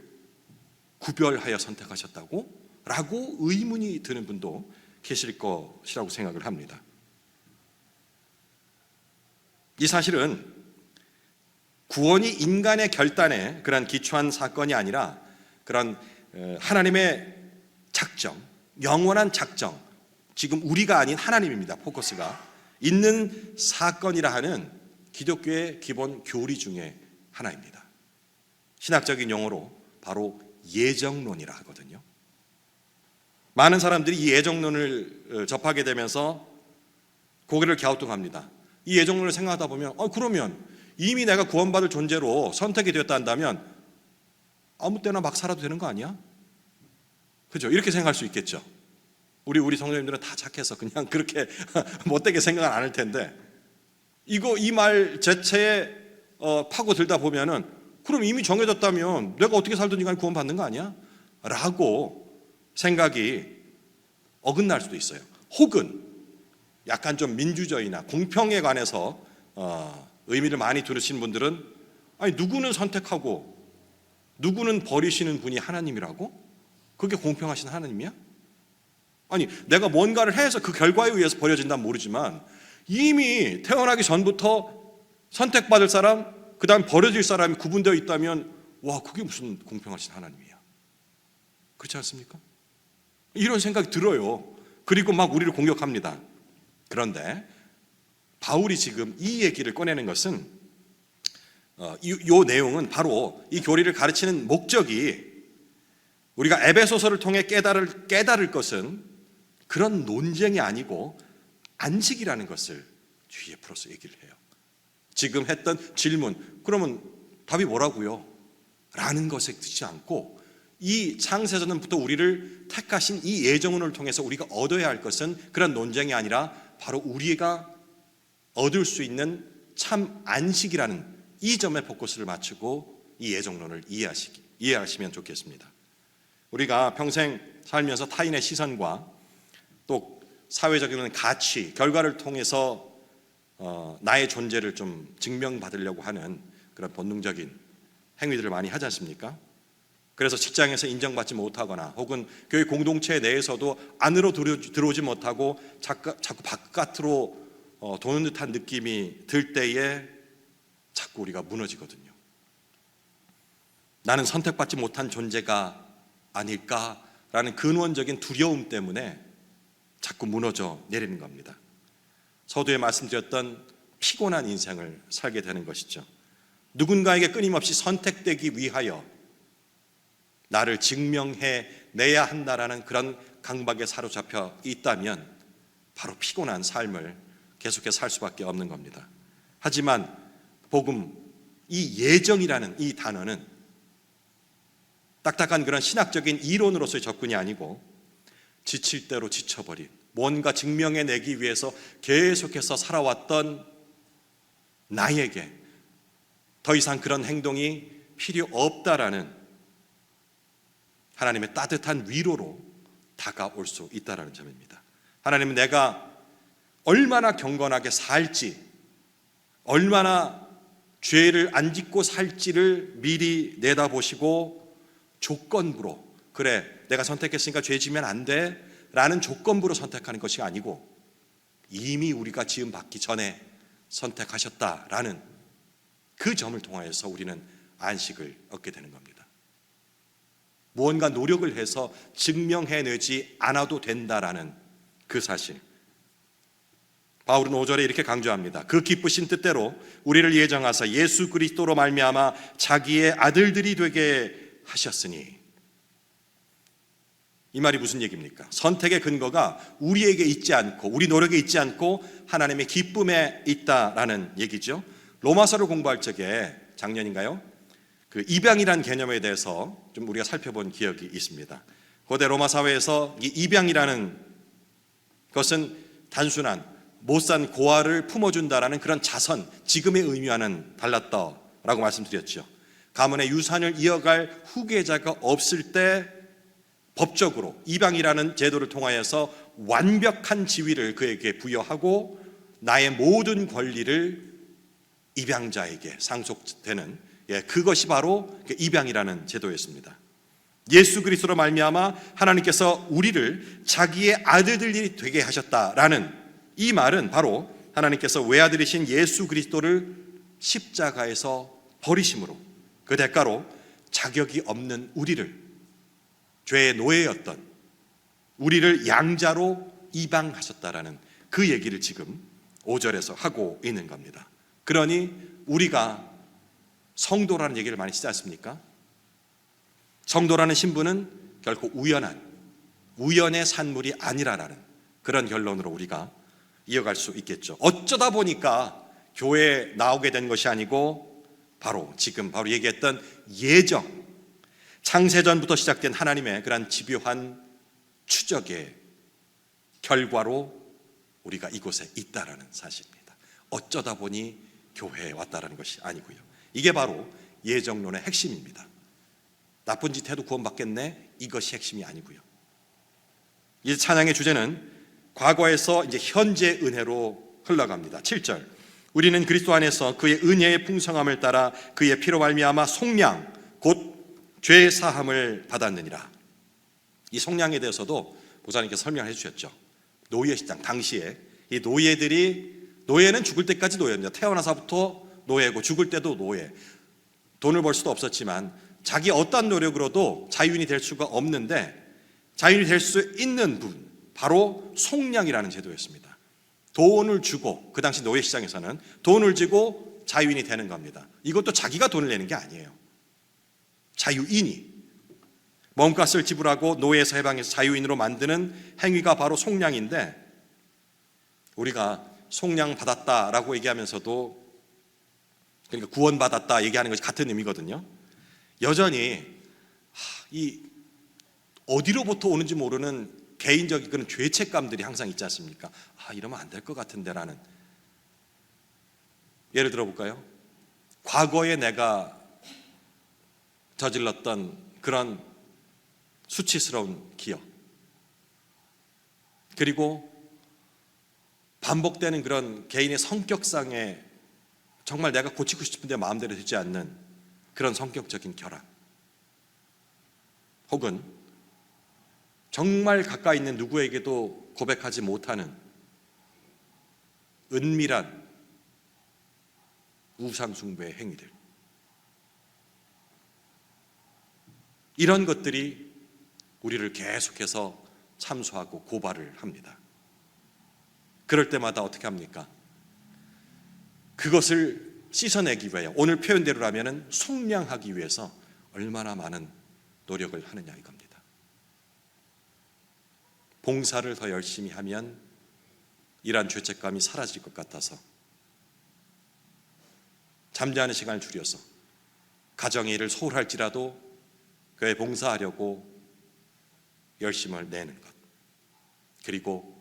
구별하여 선택하셨다고? 라고 의문이 드는 분도 계실 것이라고 생각을 합니다. 이 사실은 구원이 인간의 결단에 그런 기초한 사건이 아니라 그런 하나님의 작정, 영원한 작정, 지금 우리가 아닌 하나님입니다. 포커스가 있는 사건이라 하는 기독교의 기본 교리 중에 하나입니다. 신학적인 용어로 바로 예정론이라 하거든요. 많은 사람들이 이 예정론을 접하게 되면서 고개를 갸우뚱합니다. 이 예정론을 생각하다 보면 그러면 이미 내가 구원받을 존재로 선택이 되었다 한다면 아무 때나 막 살아도 되는 거 아니야? 그죠? 이렇게 생각할 수 있겠죠. 우리 성도님들은 다 착해서 그냥 그렇게 못되게 생각은 안 할 텐데 이 말 자체에 파고들다 보면은 그럼 이미 정해졌다면 내가 어떻게 살든지 간에 구원받는 거 아니야? 라고 생각이 어긋날 수도 있어요. 혹은 약간 좀 민주주의나 공평에 관해서 의미를 많이 두르신 분들은 아니 누구는 선택하고 누구는 버리시는 분이 하나님이라고? 그게 공평하신 하나님이야? 아니 내가 뭔가를 해서 그 결과에 의해서 버려진다면 모르지만 이미 태어나기 전부터 선택받을 사람 그 다음 버려질 사람이 구분되어 있다면 와 그게 무슨 공평하신 하나님이야. 그렇지 않습니까? 이런 생각이 들어요. 그리고 막 우리를 공격합니다. 그런데 바울이 지금 이 얘기를 꺼내는 것은 이 내용은 바로 이 교리를 가르치는 목적이 우리가 에베소서를 통해 깨달을 것은 그런 논쟁이 아니고 안식이라는 것을 뒤에 풀어서 얘기를 해요. 지금 했던 질문 그러면 답이 뭐라고요? 라는 것에 듣지 않고 이 창세전부터 우리를 택하신 이 예정론을 통해서 우리가 얻어야 할 것은 그런 논쟁이 아니라 바로 우리가 얻을 수 있는 참 안식이라는 이 점에 포커스를 맞추고 이 예정론을 이해하시면 좋겠습니다. 우리가 평생 살면서 타인의 시선과 또 사회적인 가치, 결과를 통해서 나의 존재를 좀 증명받으려고 하는 그런 본능적인 행위들을 많이 하지 않습니까? 그래서 직장에서 인정받지 못하거나 혹은 교회 공동체 내에서도 안으로 들어오지 못하고 자꾸 바깥으로 도는 듯한 느낌이 들 때에 자꾸 우리가 무너지거든요. 나는 선택받지 못한 존재가 아닐까라는 근원적인 두려움 때문에 자꾸 무너져 내리는 겁니다. 서두에 말씀드렸던 피곤한 인생을 살게 되는 것이죠. 누군가에게 끊임없이 선택되기 위하여 나를 증명해내야 한다라는 그런 강박에 사로잡혀 있다면 바로 피곤한 삶을 계속해서 살 수밖에 없는 겁니다. 하지만 복음, 이 예정이라는 이 단어는 딱딱한 그런 신학적인 이론으로서의 접근이 아니고 지칠 대로 지쳐버린, 뭔가 증명해내기 위해서 계속해서 살아왔던 나에게 더 이상 그런 행동이 필요 없다라는 하나님의 따뜻한 위로로 다가올 수 있다라는 점입니다. 하나님은 내가 얼마나 경건하게 살지, 얼마나 죄를 안 짓고 살지를 미리 내다보시고 조건부로, 그래 내가 선택했으니까 죄 지면 안 돼 라는 조건부로 선택하는 것이 아니고 이미 우리가 지음 받기 전에 선택하셨다라는 그 점을 통하여서 우리는 안식을 얻게 되는 겁니다. 무언가 노력을 해서 증명해내지 않아도 된다라는 그 사실, 바울은 5절에 이렇게 강조합니다. 그 기쁘신 뜻대로 우리를 예정하사 예수 그리스도로 말미암아 자기의 아들들이 되게 하셨으니. 이 말이 무슨 얘기입니까? 선택의 근거가 우리에게 있지 않고 우리 노력에 있지 않고 하나님의 기쁨에 있다라는 얘기죠. 로마서를 공부할 적에 작년인가요? 그 입양이라는 개념에 대해서 좀 우리가 살펴본 기억이 있습니다. 고대 로마 사회에서 이 입양이라는 것은 단순한 못 산 고아를 품어준다라는 그런 자선, 지금의 의미와는 달랐다라고 말씀드렸죠. 가문의 유산을 이어갈 후계자가 없을 때 법적으로 입양이라는 제도를 통하여서 완벽한 지위를 그에게 부여하고 나의 모든 권리를 입양자에게 상속되는, 그것이 바로 입양이라는 제도였습니다. 예수 그리스도로 말미암아 하나님께서 우리를 자기의 아들들이 되게 하셨다라는 이 말은 바로 하나님께서 외아들이신 예수 그리스도를 십자가에서 버리심으로 그 대가로 자격이 없는 우리를, 죄의 노예였던 우리를 양자로 입양하셨다라는 그 얘기를 지금 5절에서 하고 있는 겁니다. 그러니 우리가 성도라는 얘기를 많이 쓰지 않습니까? 성도라는 신분은 결코 우연의 산물이 아니라라는 그런 결론으로 우리가 이어갈 수 있겠죠. 어쩌다 보니까 교회에 나오게 된 것이 아니고 바로 지금 바로 얘기했던 예정, 창세전부터 시작된 하나님의 그런 집요한 추적의 결과로 우리가 이곳에 있다라는 사실입니다. 어쩌다 보니 교회에 왔다라는 것이 아니고요. 이게 바로 예정론의 핵심입니다. 나쁜 짓 해도 구원받겠네, 이것이 핵심이 아니고요. 이 찬양의 주제는 과거에서 이제 현재 은혜로 흘러갑니다. 7절, 우리는 그리스도 안에서 그의 은혜의 풍성함을 따라 그의 피로 말미암아 속량 곧 죄 사함을 받았느니라. 이 속량에 대해서도 보사님께서 설명해 주셨죠. 노예 시장 당시에 이 노예는 죽을 때까지 노예입니다. 태어나서부터 노예고 죽을 때도 노예. 돈을 벌 수도 없었지만 자기 어떠한 노력으로도 자유인이 될 수가 없는데 자유인이 될 수 있는 분, 바로 속량이라는 제도였습니다. 돈을 주고, 그 당시 노예 시장에서는 돈을 주고 자유인이 되는 겁니다. 이것도 자기가 돈을 내는 게 아니에요. 자유인이 몸값을 지불하고 노예에서 해방해서 자유인으로 만드는 행위가 바로 속량인데, 우리가 속량 받았다라고 얘기하면서도, 그러니까 구원받았다 얘기하는 것이 같은 의미거든요. 여전히 이 어디로부터 오는지 모르는 개인적인 그런 죄책감들이 항상 있지 않습니까? 이러면 안 될 것 같은데라는. 예를 들어 볼까요? 과거에 내가 저질렀던 그런 수치스러운 기억, 그리고 반복되는 그런 개인의 성격상의 정말 내가 고치고 싶은데 마음대로 되지 않는 그런 성격적인 결함, 혹은 정말 가까이 있는 누구에게도 고백하지 못하는 은밀한 우상숭배의 행위들, 이런 것들이 우리를 계속해서 참소하고 고발을 합니다. 그럴 때마다 어떻게 합니까? 그것을 씻어내기 위하여, 오늘 표현대로라면 속량하기 위해서 얼마나 많은 노력을 하느냐 이겁니다. 봉사를 더 열심히 하면 이러한 죄책감이 사라질 것 같아서 잠자는 시간을 줄여서 가정의 일을 소홀할지라도 교회 봉사하려고 열심을 내는 것, 그리고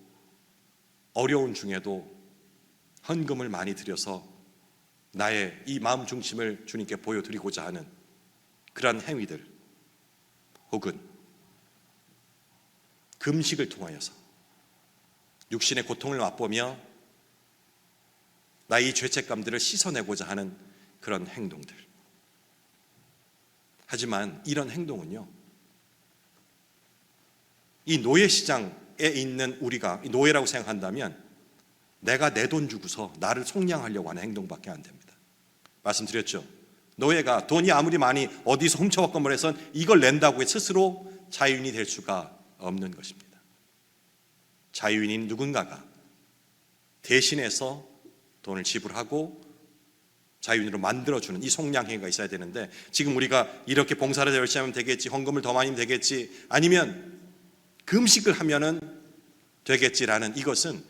어려운 중에도 헌금을 많이 드려서 나의 이 마음 중심을 주님께 보여드리고자 하는 그러한 행위들, 혹은 금식을 통하여서 육신의 고통을 맛보며 나의 죄책감들을 씻어내고자 하는 그런 행동들. 하지만 이런 행동은요, 이 노예시장에 있는 우리가 노예라고 생각한다면 내가 내 돈 주고서 나를 속량하려고 하는 행동밖에 안 됩니다. 말씀드렸죠. 노예가 돈이 아무리 많이 어디서 훔쳐왔건 해서 이걸 낸다고 스스로 자유인이 될 수가 없는 것입니다. 자유인인 누군가가 대신해서 돈을 지불하고 자유인으로 만들어주는 이 속량행위가 있어야 되는데, 지금 우리가 이렇게 봉사를 열심히 하면 되겠지, 헌금을 더 많이 하면 되겠지, 아니면 금식을 하면은 되겠지라는, 이것은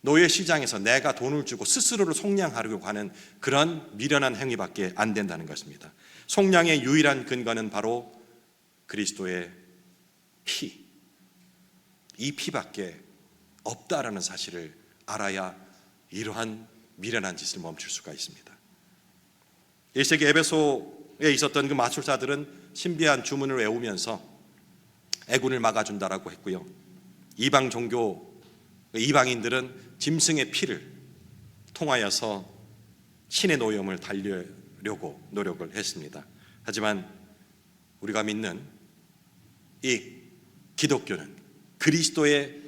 노예 시장에서 내가 돈을 주고 스스로를 속량하려고 하는 그런 미련한 행위밖에 안 된다는 것입니다. 속량의 유일한 근거는 바로 그리스도의 피, 이 피밖에 없다라는 사실을 알아야 이러한 미련한 짓을 멈출 수가 있습니다. 1세기 에베소에 있었던 그 마술사들은 신비한 주문을 외우면서 애군을 막아준다라고 했고요, 이방 종교 이방인들은 짐승의 피를 통하여서 신의 노염을 달려려고 노력을 했습니다. 하지만 우리가 믿는 이 기독교는 그리스도의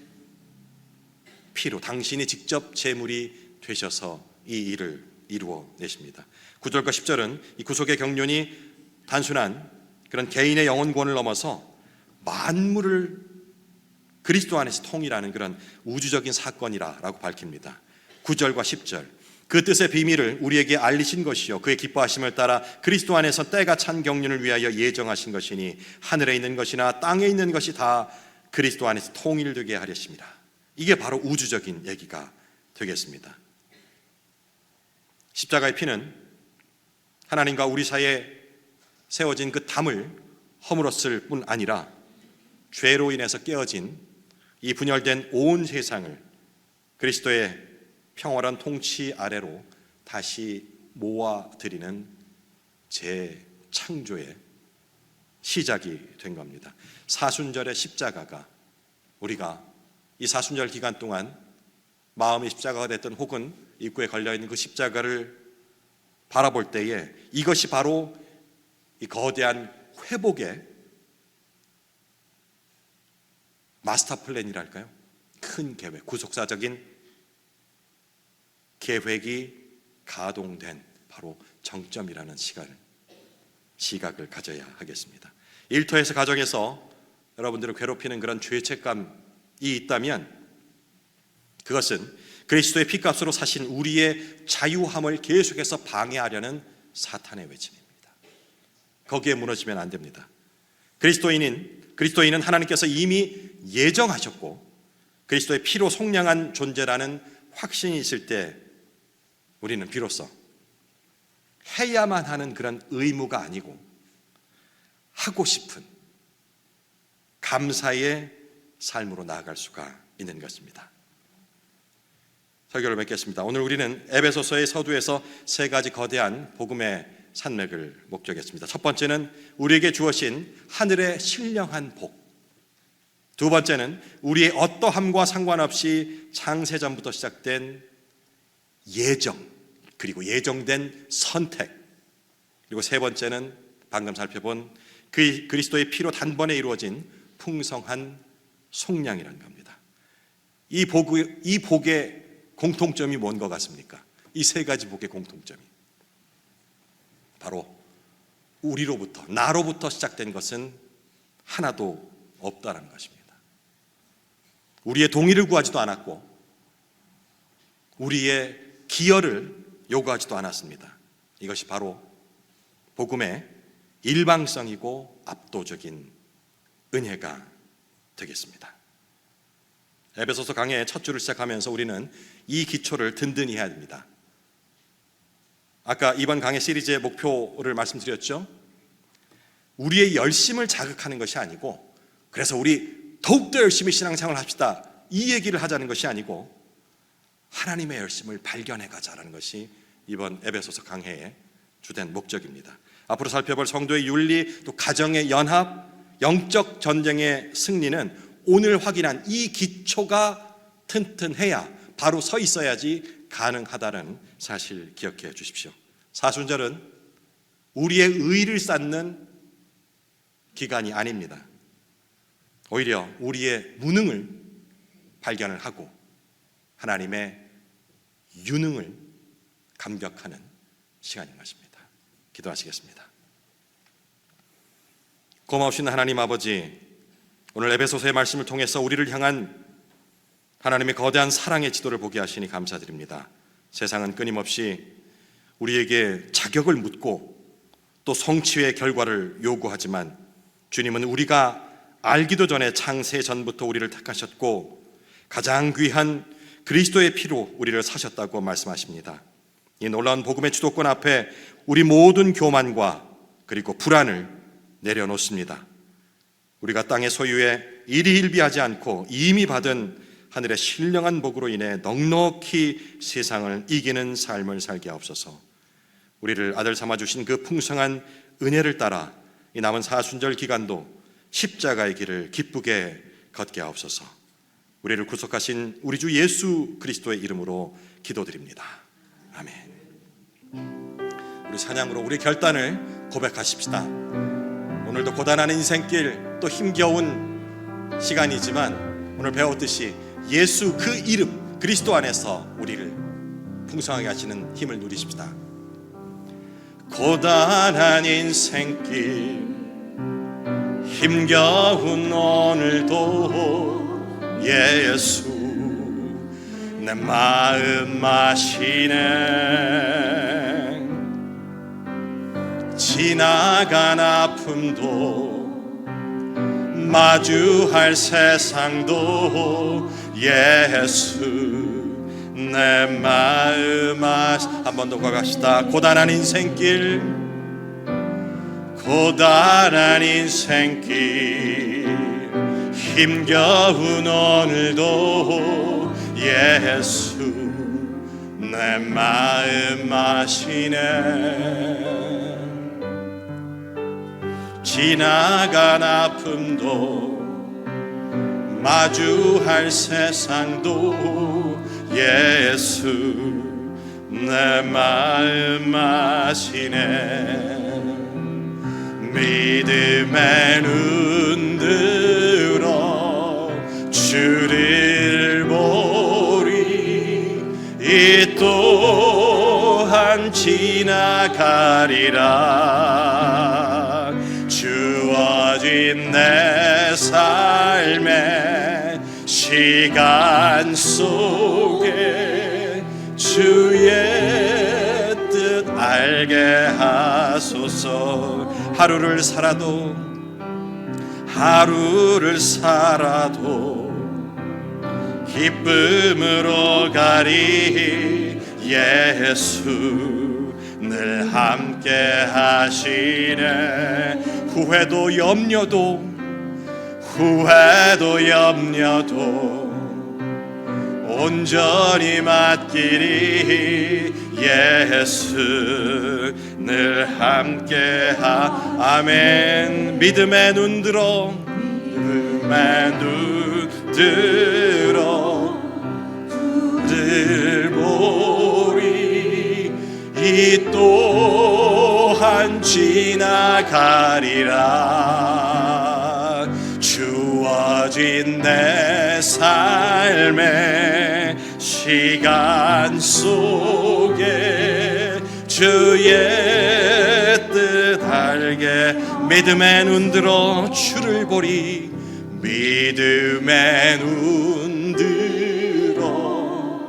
피로, 당신이 직접 제물이 되셔서 이 일을 이루어내십니다. 9절과 10절은 이 구속의 경륜이 단순한 그런 개인의 영혼권을 넘어서 만물을 그리스도 안에서 통일하는 그런 우주적인 사건이라고 밝힙니다. 9절과 10절, 그 뜻의 비밀을 우리에게 알리신 것이요 그의 기뻐하심을 따라 그리스도 안에서 때가 찬 경륜을 위하여 예정하신 것이니 하늘에 있는 것이나 땅에 있는 것이 다 그리스도 안에서 통일되게 하려십니다. 이게 바로 우주적인 얘기가 되겠습니다. 십자가의 피는 하나님과 우리 사이에 세워진 그 담을 허물었을 뿐 아니라 죄로 인해서 깨어진 이 분열된 온 세상을 그리스도의 평화로운 통치 아래로 다시 모아드리는 재창조의 시작이 된 겁니다. 사순절의 십자가가, 우리가 이 사순절 기간 동안 마음의 십자가가 됐던, 혹은 입구에 걸려있는 그 십자가를 바라볼 때에 이것이 바로 이 거대한 회복의 마스터 플랜이랄까요? 큰 계획, 구속사적인 계획이 가동된 바로 정점이라는 시각을 가져야 하겠습니다. 일터에서, 가정에서 여러분들을 괴롭히는 그런 죄책감이 있다면 그것은 그리스도의 피값으로 사신 우리의 자유함을 계속해서 방해하려는 사탄의 외침입니다. 거기에 무너지면 안 됩니다. 그리스도인은 하나님께서 이미 예정하셨고 그리스도의 피로 속량한 존재라는 확신이 있을 때 우리는 비로소 해야만 하는 그런 의무가 아니고 하고 싶은 감사의 삶으로 나아갈 수가 있는 것입니다. 설교를 맺겠습니다. 오늘 우리는 에베소서의 서두에서 세 가지 거대한 복음의 산맥을 목격했습니다. 첫 번째는 우리에게 주어진 하늘의 신령한 복, 두 번째는 우리의 어떠함과 상관없이 창세전부터 시작된 예정, 그리고 예정된 선택, 그리고 세 번째는 방금 살펴본 그리스도의 피로 단번에 이루어진 풍성한 속량이라는 겁니다. 이 복의 공통점이 뭔 것 같습니까? 이 세 가지 복의 공통점이 바로 우리로부터, 나로부터 시작된 것은 하나도 없다는 것입니다. 우리의 동의를 구하지도 않았고 우리의 기여를 요구하지도 않았습니다. 이것이 바로 복음의 일방성이고 압도적인 은혜가 되겠습니다. 에베소서 강의 첫 줄을 시작하면서 우리는 이 기초를 든든히 해야 됩니다. 아까 이번 강의 시리즈의 목표를 말씀드렸죠. 우리의 열심을 자극하는 것이 아니고, 그래서 우리 더욱더 열심히 신앙생활을 합시다, 이 얘기를 하자는 것이 아니고 하나님의 열심을 발견해 가자라는 것이 이번 에베소서 강해의 주된 목적입니다. 앞으로 살펴볼 성도의 윤리, 또 가정의 연합, 영적 전쟁의 승리는 오늘 확인한 이 기초가 튼튼해야, 바로 서 있어야지 가능하다는 사실 기억해 주십시오. 사순절은 우리의 의를 쌓는 기간이 아닙니다. 오히려 우리의 무능을 발견을 하고 하나님의 유능을 감격하는 시간인 것입니다. 기도하시겠습니다. 고마우신 하나님 아버지, 오늘 에베소서의 말씀을 통해서 우리를 향한 하나님의 거대한 사랑의 지도를 보게 하시니 감사드립니다. 세상은 끊임없이 우리에게 자격을 묻고 또 성취의 결과를 요구하지만 주님은 우리가 알기도 전에 창세 전부터 우리를 택하셨고 가장 귀한 그리스도의 피로 우리를 사셨다고 말씀하십니다. 이 놀라운 복음의 주도권 앞에 우리 모든 교만과 그리고 불안을 내려놓습니다. 우리가 땅의 소유에 일희일비하지 않고 이미 받은 하늘의 신령한 복으로 인해 넉넉히 세상을 이기는 삶을 살게 하옵소서. 우리를 아들 삼아주신 그 풍성한 은혜를 따라 이 남은 사순절 기간도 십자가의 길을 기쁘게 걷게 하옵소서. 우리를 구속하신 우리 주 예수 그리스도의 이름으로 기도드립니다. 아멘. 우리 찬양으로 우리 결단을 고백하십시다. 오늘도 고단한 인생길, 또 힘겨운 시간이지만 오늘 배웠듯이 예수 그 이름 그리스도 안에서 우리를 풍성하게 하시는 힘을 누리십시다. 고단한 인생길, 힘겨운 오늘도 예수 내 마음 마시네. 지나간 아픔도 마주할 세상도 예수 내 마음 한 번 더 고백합시다. 고단한 인생길, 고단한 인생길, 힘겨운 오늘도 예수 내 마음 아시네. 지나간 아픔도 마주할 세상도 예수 내 마음 아시네. 믿음의 눈 들어 주를 보리. 이 또한 지나가리라. 주어진 내 삶의 시간 속에 주의 뜻 알게 하소서. 하루를 살아도 기쁨으로 가리. 예수 늘 함께 하시네. 후회도 염려도 온전히 맡기리. 예수 늘 함께 아멘. 믿음의 눈 들어 늘 보리. 이 또한 지나가리라. 주어진 내 삶의 시간 속에 주의 뜻 알게. 믿음의 눈 들어 주를 보리. 믿음의 눈 들어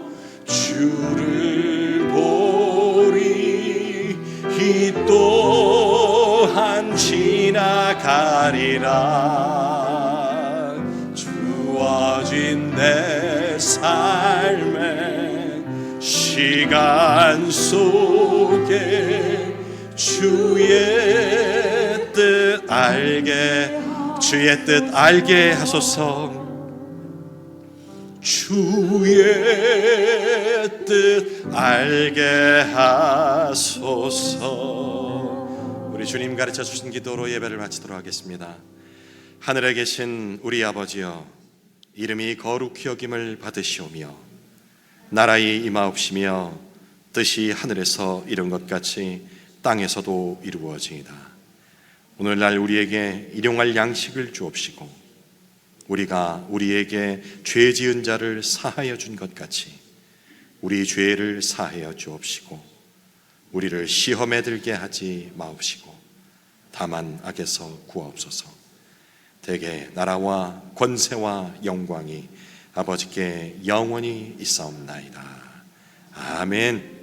주를 보리. 이 또한 지나가리라. 주어진 내 삶의 시간 속에 주의 뜻 알게. 주의 뜻 알게 하소서. 주의 뜻 알게 하소서. 우리 주님 가르쳐 주신 기도로 예배를 마치도록 하겠습니다. 하늘에 계신 우리 아버지여, 이름이 거룩히 여김을 받으시오며 나라의 임하옵시며 뜻이 하늘에서 이룬 것 같이 땅에서도 이루어지이다. 오늘날 우리에게 일용할 양식을 주옵시고 우리가 우리에게 죄 지은 자를 사하여 준 것 같이 우리 죄를 사하여 주옵시고 우리를 시험에 들게 하지 마옵시고 다만 악에서 구하옵소서. 대개 나라와 권세와 영광이 아버지께 영원히 있사옵나이다. 아멘.